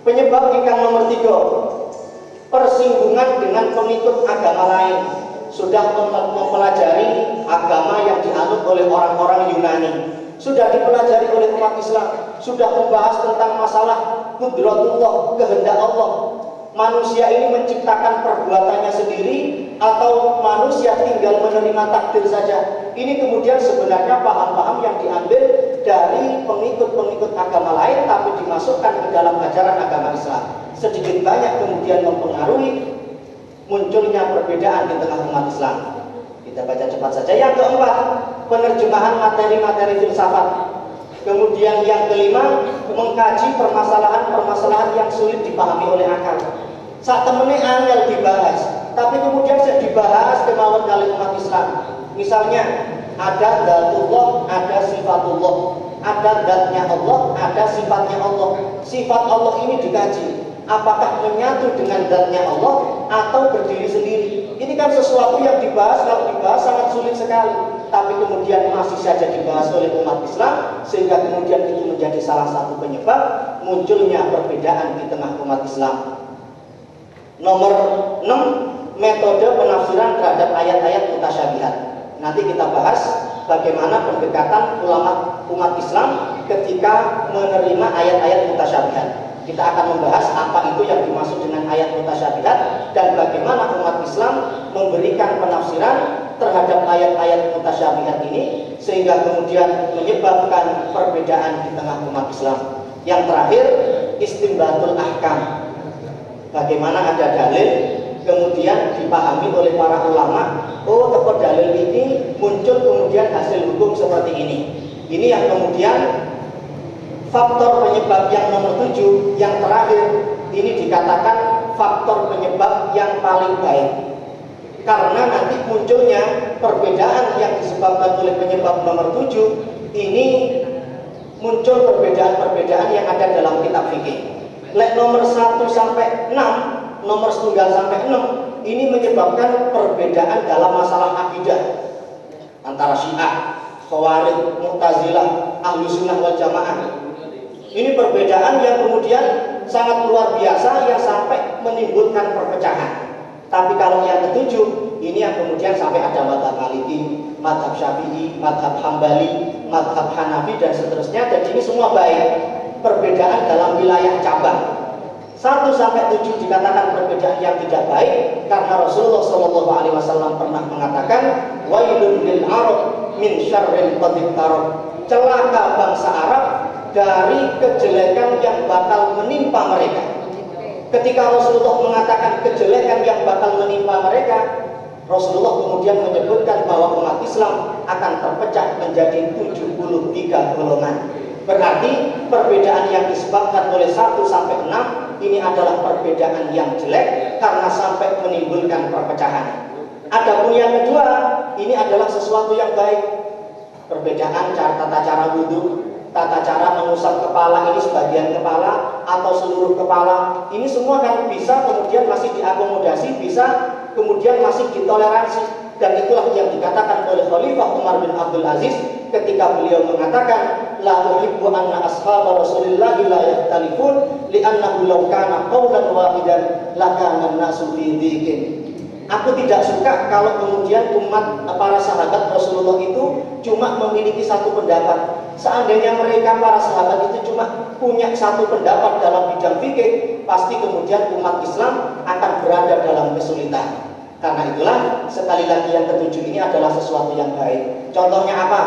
Penyebab ingkang nomor 3, persinggungan dengan pengikut agama lain. Sudah mempelajari agama yang dianut oleh orang-orang Yunani, sudah dipelajari oleh umat Islam, sudah membahas tentang masalah qudratullah, kehendak Allah. Manusia ini menciptakan perbuatannya sendiri atau manusia tinggal menerima takdir saja. Ini kemudian sebenarnya paham-paham yang diambil dari pengikut-pengikut agama lain tapi dimasukkan ke dalam ajaran agama Islam. Sedikit banyak kemudian mempengaruhi munculnya perbedaan di tengah umat Islam. Kita baca cepat saja. Yang keempat, penerjemahan materi-materi filsafat. Kemudian yang kelima, mengkaji permasalahan-permasalahan yang sulit dipahami oleh akal. Saat temennya angel dibahas, tapi kemudian saya dibahas kemauan kali umat Islam. Misalnya, ada dzatullah, ada sifatullah, ada dzatnya Allah, ada sifatnya Allah. Sifat Allah ini dikaji. Apakah menyatu dengan dzatnya Allah atau berdiri sendiri? Ini kan sesuatu yang dibahas, kalau dibahas sangat sulit sekali. Tapi kemudian masih saja dibahas oleh umat Islam, sehingga kemudian itu menjadi salah satu penyebab munculnya perbedaan di tengah umat Islam. Nomor 6, metode penafsiran terhadap ayat-ayat mutasyabihat. Nanti kita bahas bagaimana pendekatan ulama umat Islam ketika menerima ayat-ayat mutasyabihat. Kita akan membahas apa itu yang dimaksud dengan ayat mutasyabihat dan bagaimana umat Islam memberikan penafsiran terhadap ayat-ayat mutasyabihat ini sehingga kemudian menyebabkan perbedaan di tengah umat Islam. Yang terakhir, istinbatul ahkam. Bagaimana ada dalil kemudian dipahami oleh para ulama, oh tepat dalil ini muncul kemudian hasil hukum seperti ini. Ini yang kemudian faktor penyebab yang nomor 7, yang terakhir, ini dikatakan faktor penyebab yang paling baik. Karena nanti munculnya perbedaan yang disebabkan oleh penyebab nomor 7, ini muncul perbedaan-perbedaan yang ada dalam kitab fikih. Nomor 1 sampai 6, nomor 1 sampai 6, ini menyebabkan perbedaan dalam masalah akidah antara Syiah, Khawarij, Mu'tazilah, Ahlussunnah wal Jamaah. Ini perbedaan yang kemudian sangat luar biasa yang sampai menimbulkan perpecahan. Tapi kalau yang ketujuh, ini yang kemudian sampai ada madhab Maliki, madhab Syafi'i, madhab Hambali, madhab Hanafi dan seterusnya. Dan ini semua baik. Perbedaan dalam wilayah cabang. 1 sampai 7 dikatakan perbedaan yang tidak baik karena Rasulullah SAW pernah mengatakan wailun lil Arab min syarril qad iqtarab. Celaka bangsa Arab dari kejelekan yang bakal menimpa mereka. Ketika Rasulullah mengatakan kejelekan yang bakal menimpa mereka, Rasulullah kemudian menyebutkan bahwa umat Islam akan terpecah menjadi 73 golongan. Berarti perbedaan yang disebabkan oleh 1 sampai 6 ini adalah perbedaan yang jelek karena sampai menimbulkan perpecahan. Adapun yang kedua, ini adalah sesuatu yang baik. Perbedaan tata cara wudhu, tata cara mengusap kepala, ini sebagian kepala atau seluruh kepala, ini semua kan bisa kemudian masih diakomodasi, bisa kemudian masih ditoleransi. Dan itulah yang dikatakan oleh Khalifah Umar bin Abdul Aziz ketika beliau mengatakan la uhibbu anna ashab Rasulillah la yahtalifun li'annahu law kana qawlan wahidan lakana an-nasu fi dhikin. Aku tidak suka kalau kemudian umat para sahabat Rasulullah itu cuma memiliki satu pendapat. Seandainya mereka para sahabat itu cuma punya satu pendapat dalam bidang fikih, pasti kemudian umat Islam akan berada dalam kesulitan. Karena itulah sekali lagi yang ketujuh ini adalah sesuatu yang baik. Contohnya apa?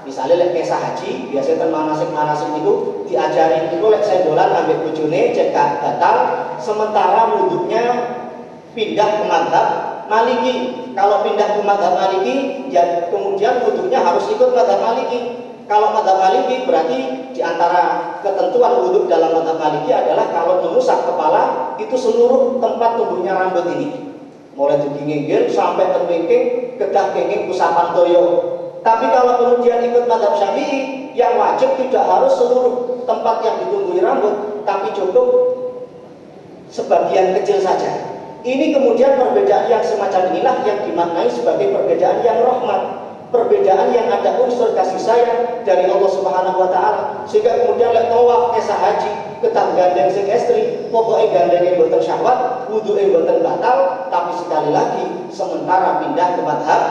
Misalnya lek kisah haji, biasanya kan manasik-manasik itu diajarin itu lek sendolan ambil bojone cek batal, sementara wudhunya pindah ke mazhab Maliki. Kalau pindah ke mazhab Maliki, ya kemudian wudhunya harus ikut mazhab Maliki. Kalau mazhab Maliki berarti di antara ketentuan wudhu dalam mazhab Maliki adalah kalau mengusap kepala itu seluruh tempat tumbuhnya rambut ini, mulai dari ginggir sampai ke wingking, kedah kenging usapan toyo. Tapi kalau kemudian ikut mazhab Syafi'i, yang wajib tidak harus seluruh tempat yang ditumbuhi rambut, tapi cukup sebagian kecil saja. Ini kemudian perbedaan yang semacam inilah yang dimaknai sebagai perbedaan yang rahmat, perbedaan yang ada unsur kasih sayang dari Allah Subhanahu wa taala. Sehingga kemudian lek tawaf kisah haji ketang gandeng sing estri, pokoke gandenge mboten syahwat, wuduke mboten batal, tapi sekali lagi sementara pindah ke mazhab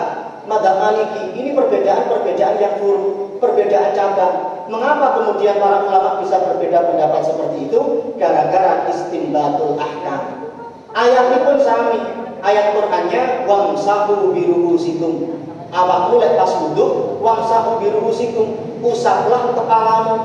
Maliki. Ini perbedaan-perbedaan yang buruk, perbedaan cabang. Mengapa kemudian para ulama bisa berbeda pendapat seperti itu? Gara-gara istinbatul ahkam. Ayatnya pun sami, ayat Qur'annya wamsahu biruhusikum. Awakmu lek pas wudu, wamsahu biruhusikum, usaplah kepalamu.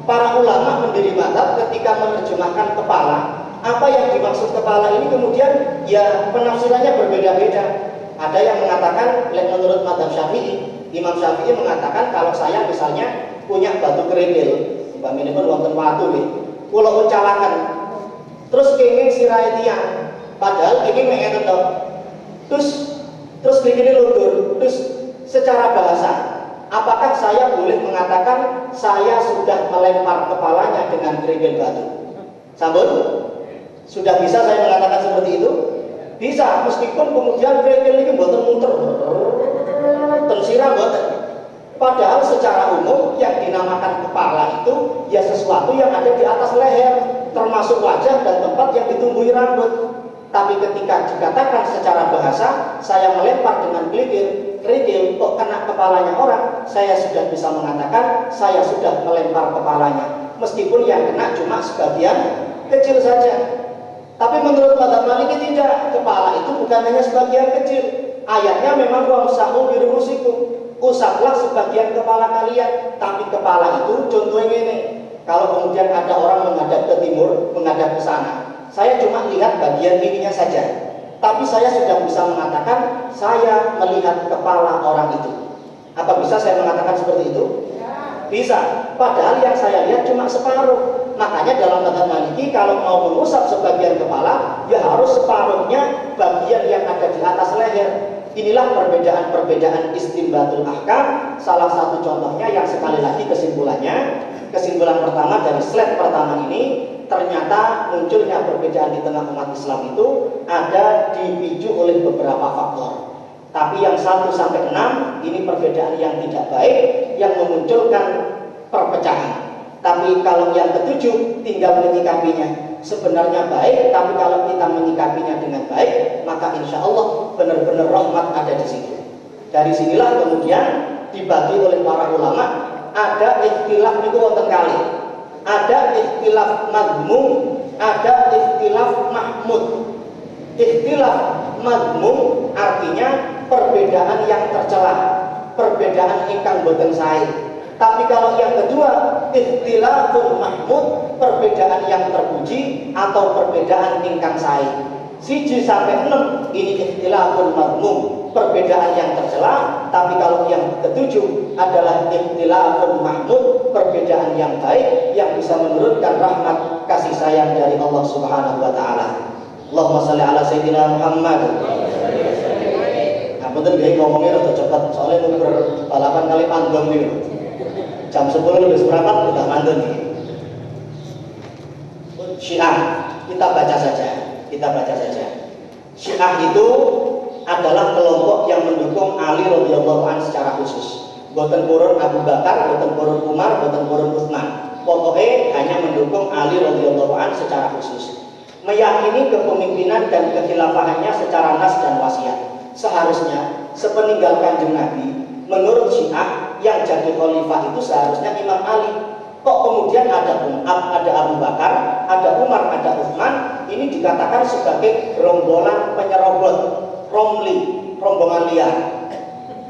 Para ulama pendiri mazhab ketika menerjemahkan kepala, apa yang dimaksud kepala ini kemudian ya penafsirannya berbeda-beda. Ada yang mengatakan menurut mazhab Syafi'i, Imam Syafi'i mengatakan kalau saya misalnya punya batu kerikil, umpamine pun wonten watu nggih, kula uncalaken. Terus kenging sirahe tiyang, padahal kenging mek ngeten to. Terus kerikile luntur. Terus secara bahasa, apakah saya boleh mengatakan saya sudah melempar kepalanya dengan kerikil batu? Sampun? Sudah bisa saya mengatakan seperti itu? Bisa, meskipun kemudian kerikil ini mboten muter tersiram mboten. Padahal secara umum yang dinamakan kepala itu ya sesuatu yang ada di atas leher, termasuk wajah dan tempat yang ditumbuhi rambut. Tapi ketika dikatakan secara bahasa, saya melempar dengan kerikil kok kena kepalanya orang, saya sudah bisa mengatakan saya sudah melempar kepalanya, meskipun yang kena cuma sebagian kecil saja. Tapi menurut mazhab Maliki tidak, kepala itu bukan hanya sebagian kecil. Ayatnya memang wamsahu biruhusikum, usaplah sebagian kepala kalian. Tapi kepala itu contohnya ini, kalau kemudian ada orang menghadap ke timur, menghadap ke sana, saya cuma lihat bagian ininya saja, tapi saya sudah bisa mengatakan saya melihat kepala orang itu. Apa bisa saya mengatakan seperti itu? Bisa, padahal yang saya lihat cuma separuh. Makanya dalam mazhab Maliki kalau mau mengusap sebagian kepala, ya harus separuhnya bagian yang ada di atas leher. Inilah perbedaan-perbedaan istinbatul ahkam. Salah satu contohnya yang sekali lagi kesimpulan pertama dari slide pertama ini, ternyata munculnya perbedaan di tengah umat Islam itu ada dipicu oleh beberapa faktor. Tapi yang 1 sampai 6 ini perbedaan yang tidak baik yang memunculkan perpecahan. Tapi kalau yang ke-7 tinggal menyikapinya. Sebenarnya baik, tapi kalau kita menyikapinya dengan baik, maka insya Allah benar-benar rahmat ada di situ. Dari sinilah kemudian dibagi oleh para ulama, ada ikhtilaf itu wonten kali. Ada ikhtilaf madmum, ada ikhtilaf mahmud. Ikhtilaf madmum artinya perbedaan yang tercela, perbedaan ingkang boten sae. Tapi kalau yang kedua, ikhtilafun mahmud, perbedaan yang terpuji atau perbedaan ingkang sae. 1 sampai 6 ini ikhtilafun madmum, perbedaan yang tercela. Tapi kalau yang ke-7 adalah ikhtilafun mahmud, perbedaan yang baik yang bisa menurunkan rahmat kasih sayang dari Allah Subhanahu wa taala. Allahumma shalli ala sayyidina Muhammad. Nah, betul gak ngomongnya udah cepat, soalnya ngukur balapan kali panggung nih. Jam 10 lebih seperempat udah mantun nih. Syiah, kita baca saja. Syiah itu adalah kelompok yang mendukung Ali radhiyallahu anhu secara khusus. Boten purun Abu Bakar, boten purun Umar, boten purun Utsman. Pokoknya hanya mendukung Ali radhiyallahu anhu secara khusus. meyakini kepemimpinan dan kekhilafahannya secara nas dan wasiat. Seharusnya sepeninggal Kanjeng Nabi, menurut Syiah yang jadi khalifah itu seharusnya Imam Ali. Kok kemudian ada Abu Bakar, ada Umar, ada Utsman, ini dikatakan sebagai rombongan penyerobot, romli, rombongan liar.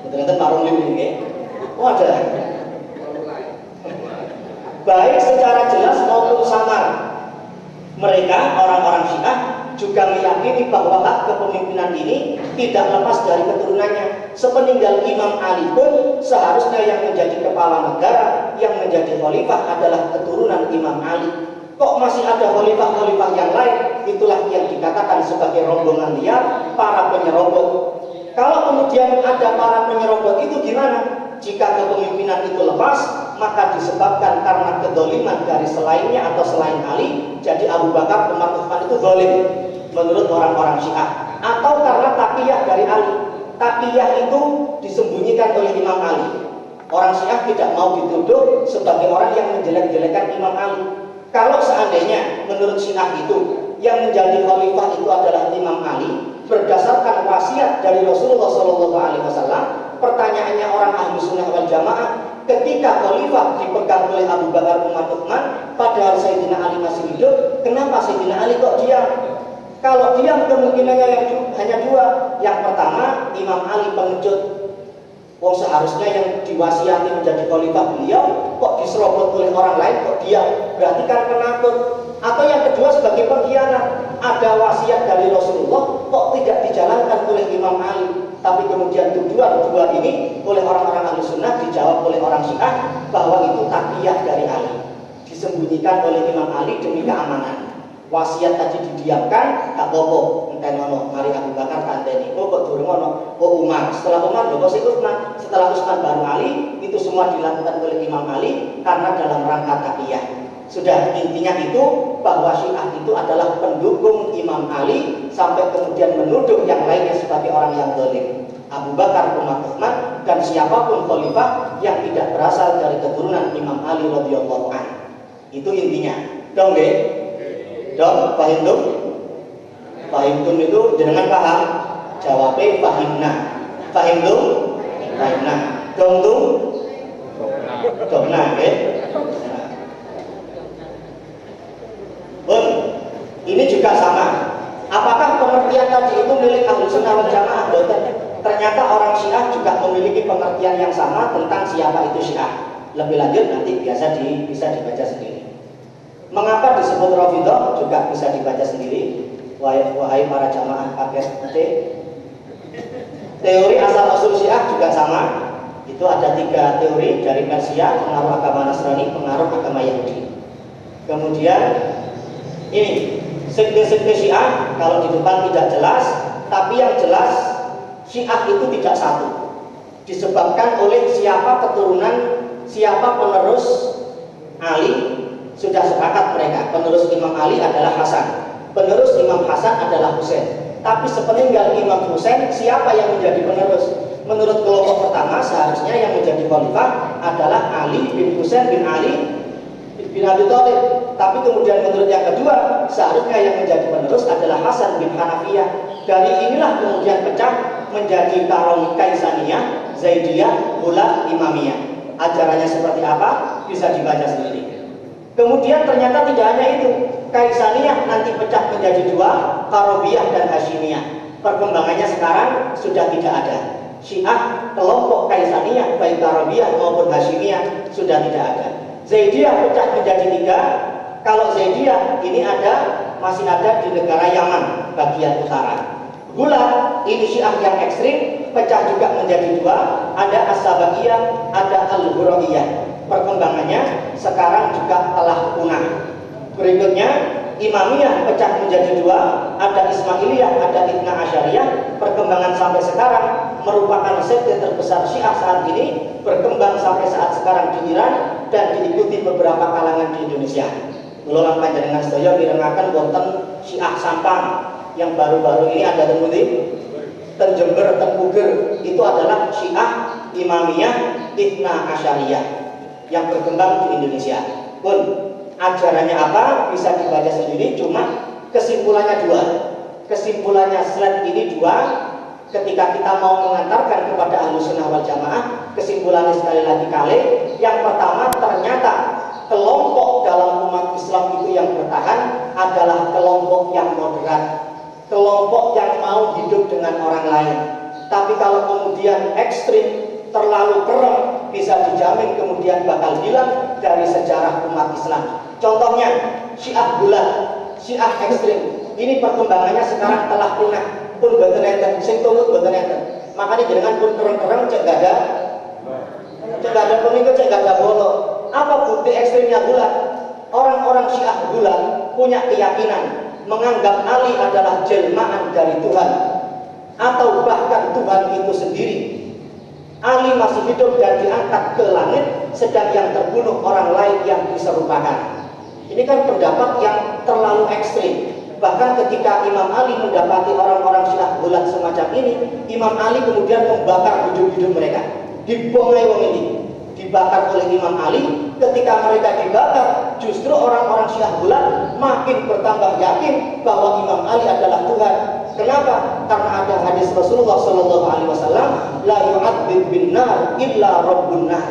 Betul-betul Pak Romli ini. Oh ada. Baik secara jelas maupun samar, mereka orang-orang Syiah juga meyakini bahwa hak kepemimpinan ini tidak lepas dari keturunannya. Sepeninggal Imam Ali pun seharusnya yang menjadi kepala negara, yang menjadi khalifah adalah keturunan Imam Ali. Kok masih ada khalifah-khalifah yang lain? Itulah yang dikatakan sebagai rombongan liar, para penyerobot. Kalau kemudian ada para penyerobot itu gimana? Jika kepemimpinan itu lepas, maka disebabkan karena kedoliman dari selainnya atau selain Ali, jadi Abu Bakar, Umar, Utsman itu dolim menurut orang-orang Syiah, atau karena taqiyah dari Ali. Taqiyah itu disembunyikan oleh Imam Ali. Orang Syiah tidak mau dituduh sebagai orang yang menjelek-jelekan Imam Ali. Kalau seandainya menurut Syiah itu yang menjadi khalifah itu adalah Imam Ali berdasarkan wasiat dari Rasulullah SAW, pertanyaannya orang ahli sunnah wal jamaah, ketika khalifah dipegang oleh Abu Bakar, Umar, Utsman, padahal Sayyidina Ali masih hidup, kenapa Sayyidina Ali kok diam? Kalau diam kemungkinannya hanya dua. Yang pertama, Imam Ali pengecut. Wong seharusnya yang diwasiati menjadi khalifah beliau kok diserobot oleh orang lain, kok diam? Berarti kan penakut. Atau yang kedua sebagai pengkhianat, ada wasiat dari Rasulullah kok tidak dijalankan oleh Imam Ali. Tapi kemudian tuduhan dua ini oleh orang-orang ahli sunnah dijawab oleh orang Syiah bahwa itu taqiyah dari Ali, disembunyikan oleh Imam Ali demi keamanan. Wasiat tadi didiamkan, tak bobo, enten ono, mari Abu Bakar kandeni, oh kok durung ono, oh Umar, setelah Umar bobo si Utsman, setelah Utsman baru Ali, itu semua dilakukan oleh Imam Ali karena dalam rangka taqiyah. Sudah, intinya itu bahwa Syiah itu adalah pendukung Imam Ali sampai kemudian menuduh yang lainnya sebagai orang yang zalim. Abu Bakar, Umar, Utsman dan siapapun khalifah yang tidak berasal dari keturunan Imam Ali radhiyallahu anhu. Itu intinya. Dong nggih? Dong, paham dong? Paham dong itu jenengan paham? Jawabnya pahimna. Paham dong? Pahimna. Dong dong? Dong nah, nggih. Bun, ini juga sama. Apakah pengertian tadi itu milik ahlu sunnah wal jamaah? Ternyata orang Syiah juga memiliki pengertian yang sama tentang siapa itu Syiah. Lebih lanjut nanti bisa dibaca sendiri. Mengapa disebut Rafidhah juga bisa dibaca sendiri. Wahai para jamaah paket C. Teori asal-usul Syiah juga sama. Itu ada 3 teori dari Persia, pengaruh agama Nasrani, pengaruh agama Yahudi. Kemudian ini sekte-sekte Syiah kalau di depan tidak jelas, tapi yang jelas Syiah itu tidak satu. Disebabkan oleh siapa keturunan, siapa penerus Ali, sudah sepakat mereka. Penerus Imam Ali adalah Hasan, penerus Imam Hasan adalah Husain. Tapi sepeninggal Imam Husain, siapa yang menjadi penerus? Menurut kelompok pertama, seharusnya yang menjadi khalifah adalah Ali bin Husain bin Ali bin Abi Thalib. Tapi kemudian menurut yang kedua, seharusnya yang menjadi penerus adalah Hasan bin Hanafiyah. Dari inilah kemudian pecah menjadi Karomiyah, Kaisaniyah, Zaidiyah, Bulat, Imamiyah. Ajarannya seperti apa? Bisa dibaca sendiri. Kemudian ternyata tidak hanya itu. Kaisaniyah nanti pecah menjadi 2, Karobiyah dan Hashimiyah. Perkembangannya sekarang sudah tidak ada. Syiah kelompok Kaisaniyah baik Karobiyah maupun Hashimiyah sudah tidak ada. Zaidiyah pecah menjadi 3. Kalau Zaidiyah ini masih ada di negara Yaman bagian utara. Gulat ini Syiah yang ekstrim, pecah juga menjadi 2. Ada As-Sabaiyah, ada Al-Huraiyah. Perkembangannya sekarang juga telah punah. Berikutnya Imamiyah pecah menjadi 2. Ada Ismailiyah, ada Ithna Asyariyah. Perkembangan sampai sekarang merupakan sekte terbesar Syiah saat ini, berkembang sampai saat sekarang di Iran dan diikuti beberapa kalangan di Indonesia. Ulang panjenengan sedaya mirengaken wonten Syiah Sampang yang baru-baru ini ada temuti Jember, Puger. Itu adalah Syiah Imamiyah Ithna Asyariyah yang berkembang di Indonesia. Pun ajarannya apa bisa dibaca sendiri, cuma kesimpulannya dua. Kesimpulannya slide ini dua. Ketika kita mau mengantarkan kepada Ahlussunnah wal Jamaah, kesimpulannya sekali lagi kali. Yang pertama, ternyata kelompok dalam umat Islam itu yang bertahan adalah kelompok yang moderat, kelompok yang mau hidup dengan orang lain. Tapi kalau kemudian ekstrim, terlalu keras, bisa dijamin kemudian bakal hilang dari sejarah umat Islam. Contohnya Syiah bulat, Syiah ekstrim. Ini perkembangannya sekarang telah punah. Pun boten enten, sing tulus boten enten. Makanya jenengan pun kereng-kereng cek gak ada pengikut, cek gak ada bolo. Apa bukti ekstrimnya bulat? Orang-orang Syiah bulat punya keyakinan menganggap Ali adalah jelmaan dari Tuhan, atau bahkan Tuhan itu sendiri. Ali masih hidup dan diangkat ke langit, sedang yang terbunuh orang lain yang diserupakan. Ini kan pendapat yang terlalu ekstrim. Bahkan ketika Imam Ali mendapati orang-orang Syiah bulat semacam ini, Imam Ali kemudian membakar hidup-hidup mereka. Dibongai wong ini, dibakar oleh Imam Ali. Ketika mereka dibakar, justru orang-orang Syiah bulat makin bertambah yakin bahwa Imam Ali adalah Tuhan. Kenapa? Karena ada hadis Rasulullah SAW, la yu'adzib bin nar illa rabbun nar.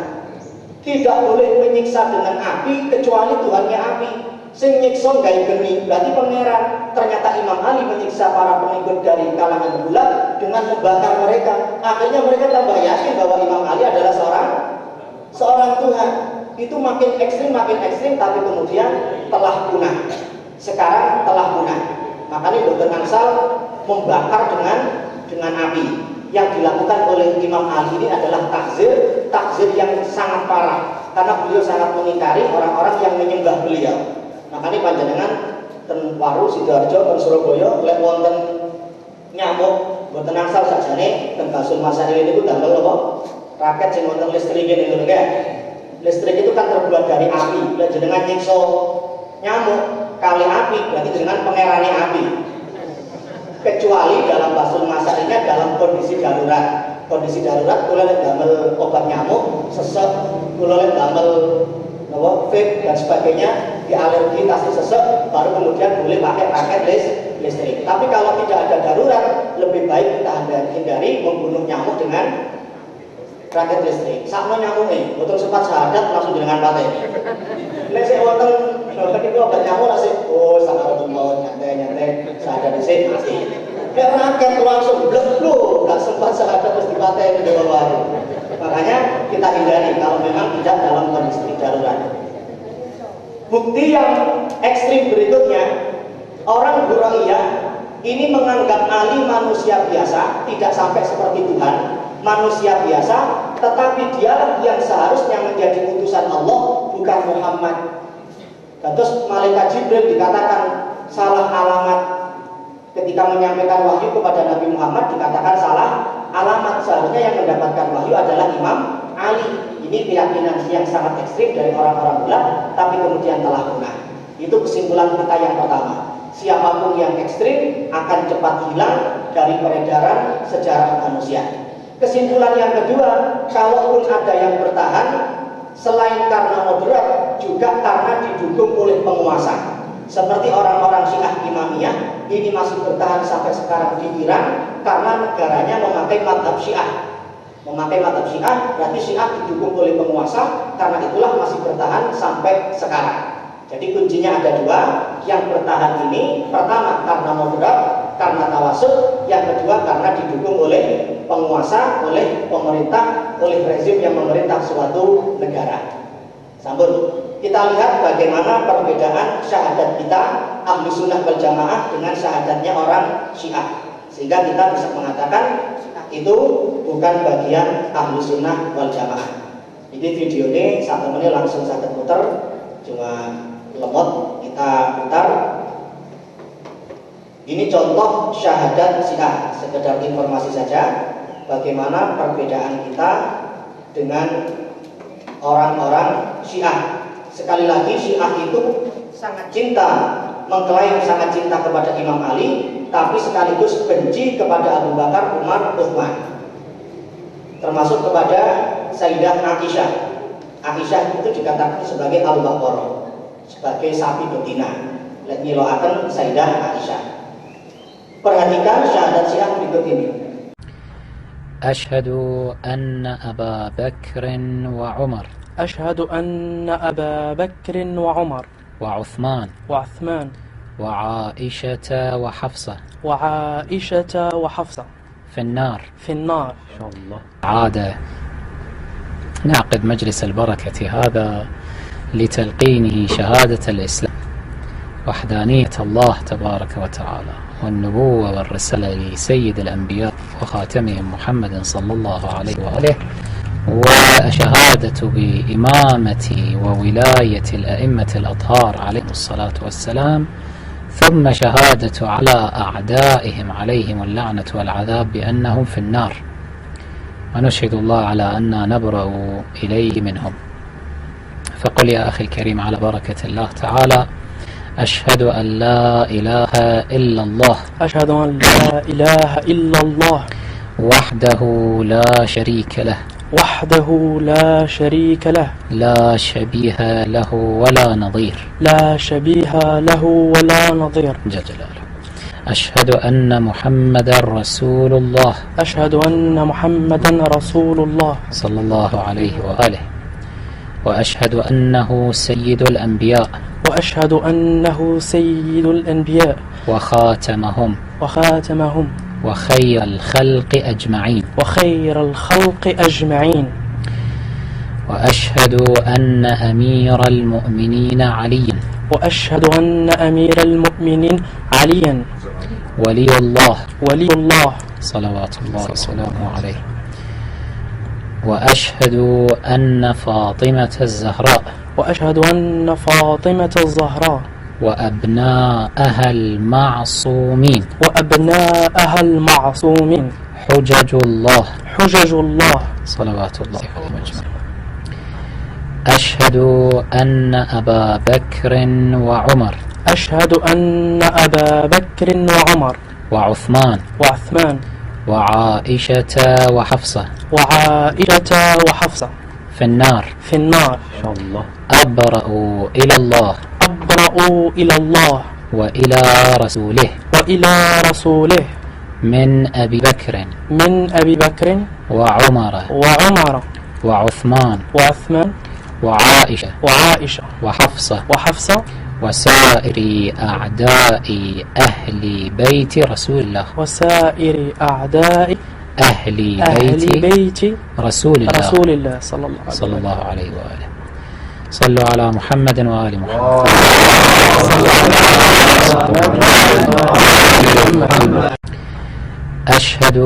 Tidak boleh menyiksa dengan api kecuali Tuhannya api. Sing nyiksa gawe geni berarti pangeran. Ternyata Imam Ali menyiksa para pengikut dari kalangan bulat dengan membakar mereka. Akhirnya mereka tambah yakin bahwa Imam Ali adalah seorang Tuhan. Itu makin ekstrim, tapi kemudian telah punah. Sekarang telah punah. Makanya Dr. Ansal membakar dengan api. Yang dilakukan oleh Imam Ali ini adalah takzir yang sangat parah. Karena beliau sangat mengingkari orang-orang yang menyembah beliau. Makanya panjenengan ten Waru, Sidoarjo, ten Surabaya lek wonten nyamuk mboten angsal sakjane ten Basul Masail niku damel apa? Raket sing wonten listrik niku lho nggih. Listrik itu kan terbuat dari api. Lek jenengan nyiksa nyamuk kali api berarti jenengan pangerane api. Kecuali dalam Basul Masailnya dalam kondisi darurat. Kondisi darurat kula lek damel obat nyamuk, sesek, kula lek damel vape dan sebagainya, di alergi tasih sesek, baru kemudian boleh pakai raket listrik. Tapi kalau tidak ada darurat, lebih baik kita hindari membunuh nyamuk dengan raket listrik. Sakno nyamuknya, betul sempat syahadat langsung dengan paten. Nek sik wonten itu obat nyamuk langsung, oh sangat mau nyantai syahadat dhisik mati. Nek raket langsung blek-blek, gak sempat syahadat terus dipaten di bawah. Makanya kita hindari kalau memang tidak dalam kondisi darurat. Bukti yang ekstrim berikutnya, orang Hurairah ini menganggap Ali manusia biasa, tidak sampai seperti Tuhan, manusia biasa, tetapi dialah yang seharusnya menjadi utusan Allah, bukan Muhammad. Terus malaikat Jibril dikatakan salah alamat ketika menyampaikan wahyu kepada Nabi Muhammad, dikatakan salah alamat. Seharusnya yang mendapatkan wahyu adalah Imam Ali. Ini keyakinan yang sangat ekstrim dari orang-orang bulat, tapi kemudian telah punah. Itu kesimpulan kita yang pertama. Siapapun yang ekstrim akan cepat hilang dari peredaran sejarah manusia. Kesimpulan yang kedua, kalaupun ada yang bertahan, selain karena moderat, juga karena didukung oleh penguasa. Seperti orang-orang Syiah Imamiyah, ini masih bertahan sampai sekarang di Iran karena negaranya memakai mazhab Syiah. Memakai mazhab Syiah berarti Syiah didukung oleh penguasa, karena itulah masih bertahan sampai sekarang. Jadi kuncinya ada dua. Yang bertahan ini pertama karena moderat, karena tawassul. Yang kedua karena didukung oleh penguasa, oleh pemerintah, oleh rezim yang memerintah suatu negara. Sambung. Kita lihat bagaimana perbedaan syahadat kita Ahlussunnah wal Jamaah dengan syahadatnya orang Syiah, sehingga kita bisa mengatakan itu bukan bagian Ahlussunnah wal Jamaah. Jadi video ini satu menit langsung saya putar, cuma lemot kita putar. Ini contoh syahadat Syiah, sekedar informasi saja bagaimana perbedaan kita dengan orang-orang Syiah. Sekali lagi, Syiah itu sangat cinta, mengklaim sangat cinta kepada Imam Ali, tapi sekaligus benci kepada Abu Bakar, Umar, Utsman, termasuk kepada Sayyidah Aisyah. Aisyah itu dikatakan sebagai al-baqarah, sebagai sapi betina. nyiloaken Sayyidah Aisyah. Perhatikan syahadat Syiah berikut ini. أشهد أن أبا بكر وعمر أشهد أن أبا بكر وعمر وعثمان وعثمان وعائشة وحفصة وعائشة وحفصة في النار. في النار. عادة نعقد مجلس البركة هذا لتلقينه شهادة الإسلام وحدانية الله تبارك وتعالى والنبوة والرسالة لسيد الأنبياء وخاتمهم محمد صلى الله عليه وآله، وشهادة بإمامة وولاية الأئمة الأطهار عليهم الصلاة والسلام، ثم شهادة على أعدائهم عليهم اللعنة والعذاب بأنهم في النار، ونشهد الله على أننا نبرأ إليه منهم. فقل يا أخي الكريم على بركة الله تعالى: أشهد أن لا إله إلا الله أشهد أن لا إله إلا الله وحده لا شريك له وحده لا شريك له لا شبيه له ولا نظير لا شبيه له ولا نظير جل جلاله. أشهد أن محمدا رسول الله أشهد أن محمدا رسول الله صلى الله عليه وآله، وأشهد أنه سيد الأنبياء وأشهد أنه سيد الأنبياء وخاتمهم وخير الخلق أجمعين، وخير الخلق أجمعين. وأشهد أن أمير المؤمنين عليا وأشهد أن أمير المؤمنين عليا ولي الله صلوات الله وسلامه عليه. وأشهد أن فاطمة الزهراء وأشهد أن فاطمة الزهراء وأبناءها المعصومين حجج الله صلوات الله عليهم أجمعين. أشهد أن أبا بكر وعمر أشهد أن أبا بكر وعمر وعثمان وعثمان وعائشة وحفصة في النار. أبرأ إلى الله وإلى رسوله من أبي بكر وعمر وعثمان وعائشة وحفصة وسائر أعداء أهل بيت رسول الله أهل بيت رسول الله صلى الله عليه وآله. صلوا على محمد وآل محمد. أشهد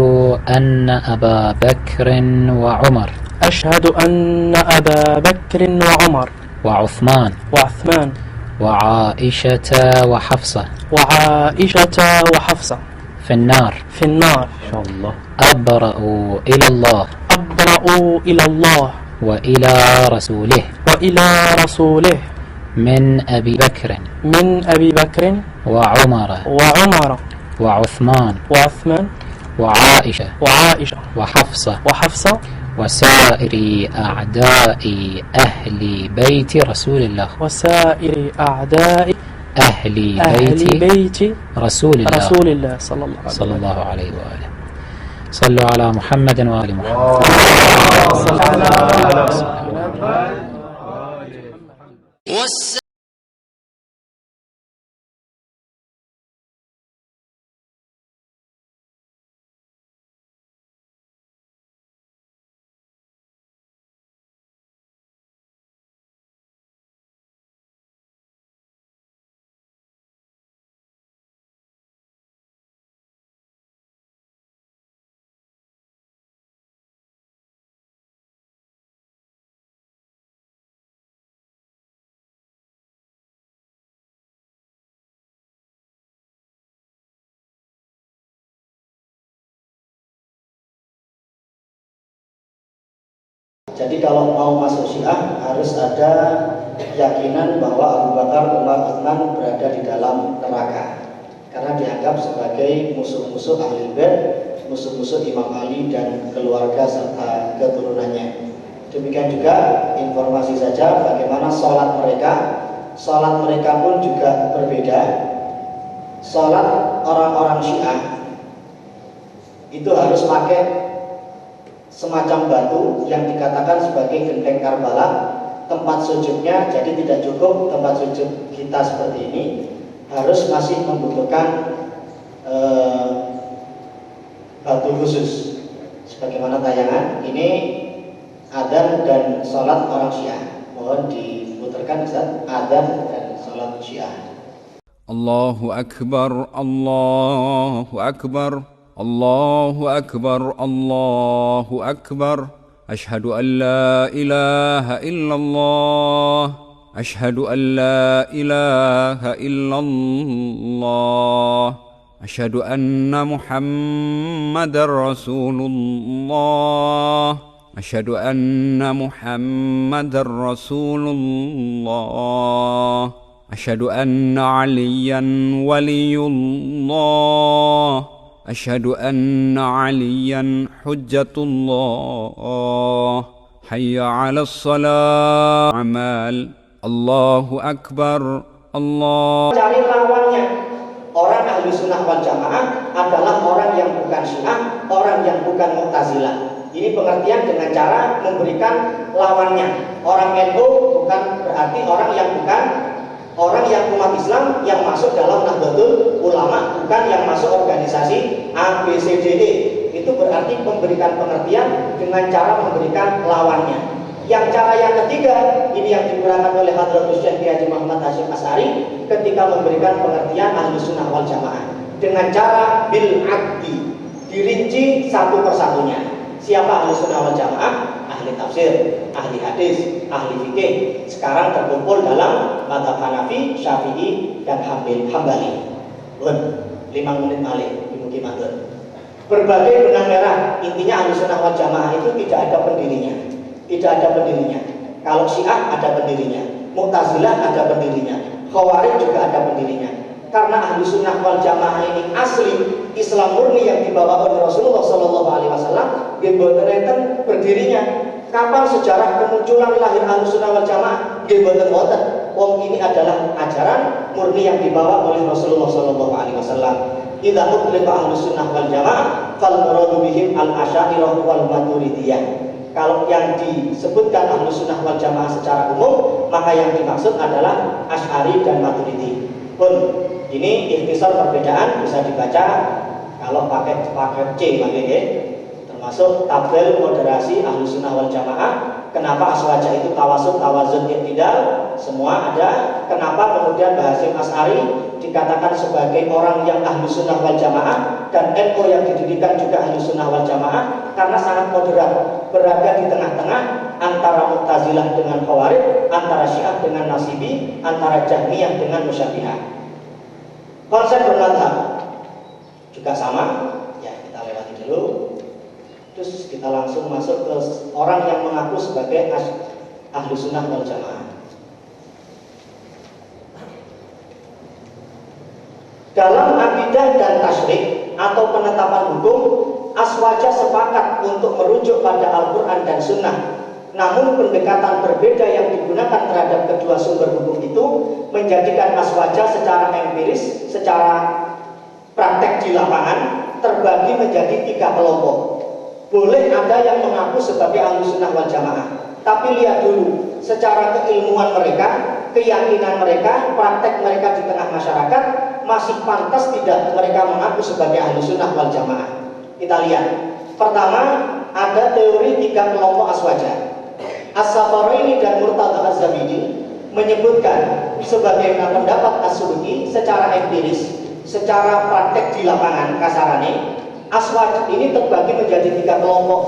أن أبا بكر وعمر أشهد أن أبا بكر وعمر وعثمان وعائشة وحفصة في النار. أبرأ إلى الله وإلى رسوله من أبي بكر وعمر وعثمان وعائشة وحفصة وسائر أعداء أهل بيت رسول الله أهل بيت رسول الله صلى الله عليه وآله. صلوا على محمد وآل محمد. Jadi kalau mau masuk Syiah harus ada keyakinan bahwa Abu Bakar, Umar, Utsman berada di dalam neraka karena dianggap sebagai musuh-musuh Ahlul Bait, musuh-musuh Imam Ali dan keluarga serta keturunannya. Demikian juga informasi saja bagaimana sholat mereka sholat mereka pun juga berbeda. Sholat orang-orang Syiah itu harus pakai semacam batu yang dikatakan sebagai genteng Karbala, tempat sujudnya. Jadi tidak cukup tempat sujud kita seperti ini, harus masih membutuhkan batu khusus. Sebagaimana tayangan ini adzan dan sholat orang Syiah. Mohon diputarkan Ustaz, adzan dan sholat Syiah. Allahu Akbar, Allahu Akbar, Allahu Akbar, Allahu Akbar. Ashhadu an la ilaha illallah, ashhadu an la ilaha illallah, ashhadu anna Muhammadar Rasulullah, ashhadu anna Muhammadar Rasulullah, ashhadu anna Aliyan waliyullah, ashhadu anna Aliyan hujjatullah, hayya 'alas salah, amal. Allahu Akbar, Allah. Cari lawannya. Orang ahli sunnah wal jamaah adalah orang yang bukan Syiah, orang yang bukan Mu'tazilah. Ini pengertian dengan cara memberikan lawannya. Orang NU bukan berarti orang yang bukan, orang yang umat Islam yang masuk dalam Nahdlatul Ulama, bukan yang masuk organisasi A, B, C, D, E. Itu berarti memberikan pengertian dengan cara memberikan lawannya. Yang cara yang ketiga, ini yang digunakan oleh Hadratus Syekh Kiai Haji Muhammad Hasyim Asy'ari ketika memberikan pengertian ahli sunnah wal jamaah dengan cara bil aqdi, dirinci satu persatunya. Siapa ahli sunnah wal jamaah? Ahli tafsir, ahli hadis, ahli fikih. Sekarang terkumpul dalam mazhab Hanafi, Syafi'i, dan Hambali. Bun, 5 menit malih di matur. Berbagai benang merah, intinya ahli sunnah wal jamaah itu tidak ada pendirinya. Tidak ada pendirinya. Kalau Syiah ada pendirinya, Mu'tazilah ada pendirinya, Khawarij juga ada pendirinya. Karena ahli sunnah wal jamaah ini asli Islam murni yang dibawa oleh Rasulullah SAW, gimboten berdirinya. Kapan sejarah kemunculan lahir ahli sunnah wal jamaah? Gimboten wonten. Wong ini adalah ajaran murni yang dibawa oleh Rasulullah SAW. Idza utliqa ahli sunnah wal jamaah fal muradu bihim al asy'ariyah wal maturidiyah. Kalau yang disebutkan ahlu sunnah wal jamaah secara umum, maka yang dimaksud adalah Asy'ari dan Maturidi. Pun ini ikhtisar perbedaan bisa dibaca kalau pakai C makanya, termasuk tabel moderasi ahlu sunnah wal jamaah. Kenapa aswaja itu tawasud, tawazun, i'tidal, semua ada. Kenapa kemudian Hasyim Asy'ari dikatakan sebagai orang yang ahlu sunnah wal jamaah, dan NU yang dididikan juga ahlu sunnah wal jamaah, karena sangat moderat, berada di tengah-tengah antara Mu'tazilah dengan Khawarij, antara Syiah dengan Nasibi, antara Jahmiyah dengan Musyabihah. Konsep bermadhab juga sama, ya kita lewati dulu. Terus kita langsung masuk ke orang yang mengaku sebagai ahlu sunnah wal jamaah. Dalam akidah dan tasyrik atau penetapan hukum, aswaja sepakat untuk merujuk pada Al-Quran dan Sunnah. Namun pendekatan berbeda yang digunakan terhadap kedua sumber hukum itu menjadikan aswaja secara empiris, secara praktek di lapangan terbagi menjadi 3 kelompok. Boleh ada yang mengaku sebagai ahlu sunnah wal jamaah, tapi lihat dulu secara keilmuan mereka, keyakinan mereka, praktek mereka di tengah masyarakat, masih pantas tidak mereka mengaku sebagai ahlu sunnah wal jamaah. Kita lihat. Pertama, ada teori 3 kelompok aswaja. As-Safaraini dan Murtada Az-Zabidi menyebutkan sebagaimana pendapat As-Subki secara empiris, secara praktek di lapangan kasarane, aswaj ini terbagi menjadi 3 kelompok.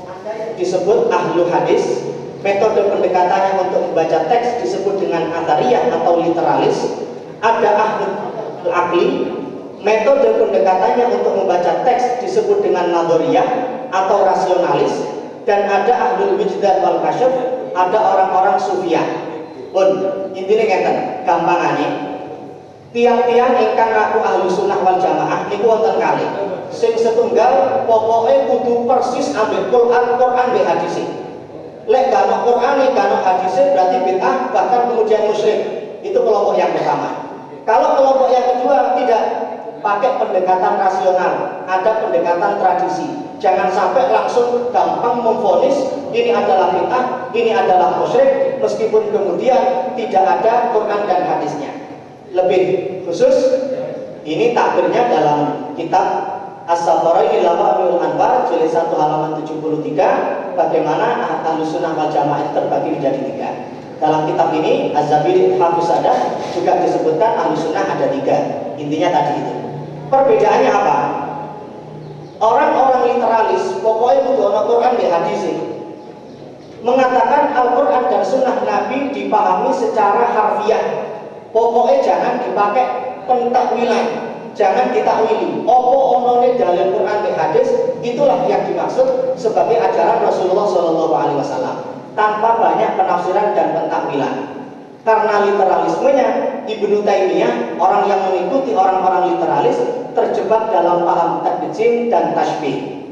Ada yang disebut ahlu hadis, metode pendekatannya untuk membaca teks disebut dengan athariyah atau literalis. Ada ahlu akli, metode pendekatannya untuk membaca teks disebut dengan nadhoriyah atau rasionalis. Dan ada ahlul wijdan wal kasyaf, ada orang-orang sufiyah. Pun intinya ngeten, gampangane tiang-tiang ingkang ngaku ahlu sunnah wal jamaah niku wonten kalih. Sing setunggal pokoke kudu persis ambek Quran mbek hadis. Lek gak ono Quran, gak ono hadis berarti bid'ah, bahkan kemudian musyrik. Itu kelompok yang pertama. Kalau kelompok yang kedua tidak, pakai pendekatan rasional, ada pendekatan tradisi. Jangan sampai langsung gampang memvonis ini adalah bid'ah, ini adalah musyrik, meskipun kemudian tidak ada Quran dan hadisnya. Lebih khusus, ini takbirnya dalam kitab As-Safarai ila Ma'amil Anwar jilid 1 halaman 73, bagaimana Ahlus Sunnah wal Jamaah terbagi menjadi 3. Dalam kitab ini Az-Zabiri Hafizadah juga disebutkan Ahlus Sunnah ada 3. Intinya tadi itu. Perbedaannya apa? Orang-orang literalis, pokoknya butuh Al-Quran di hadis ini, mengatakan Al-Quran dan Sunnah Nabi dipahami secara harfiah. Pokoknya jangan dipakai pentakwilan, jangan ditakwili. Opo onone dalil Quran di hadis, itulah yang dimaksud sebagai ajaran Rasulullah SAW, tanpa banyak penafsiran dan pentakwilan. Karena literalismenya, Ibnu Taimiyah, orang yang mengikuti orang-orang literalis, terjebak dalam paham tajsim dan tasbih.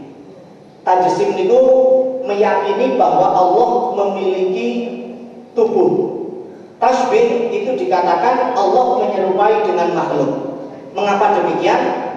Tajsim itu meyakini bahwa Allah memiliki tubuh. Tasbih itu dikatakan Allah menyerupai dengan makhluk. Mengapa demikian?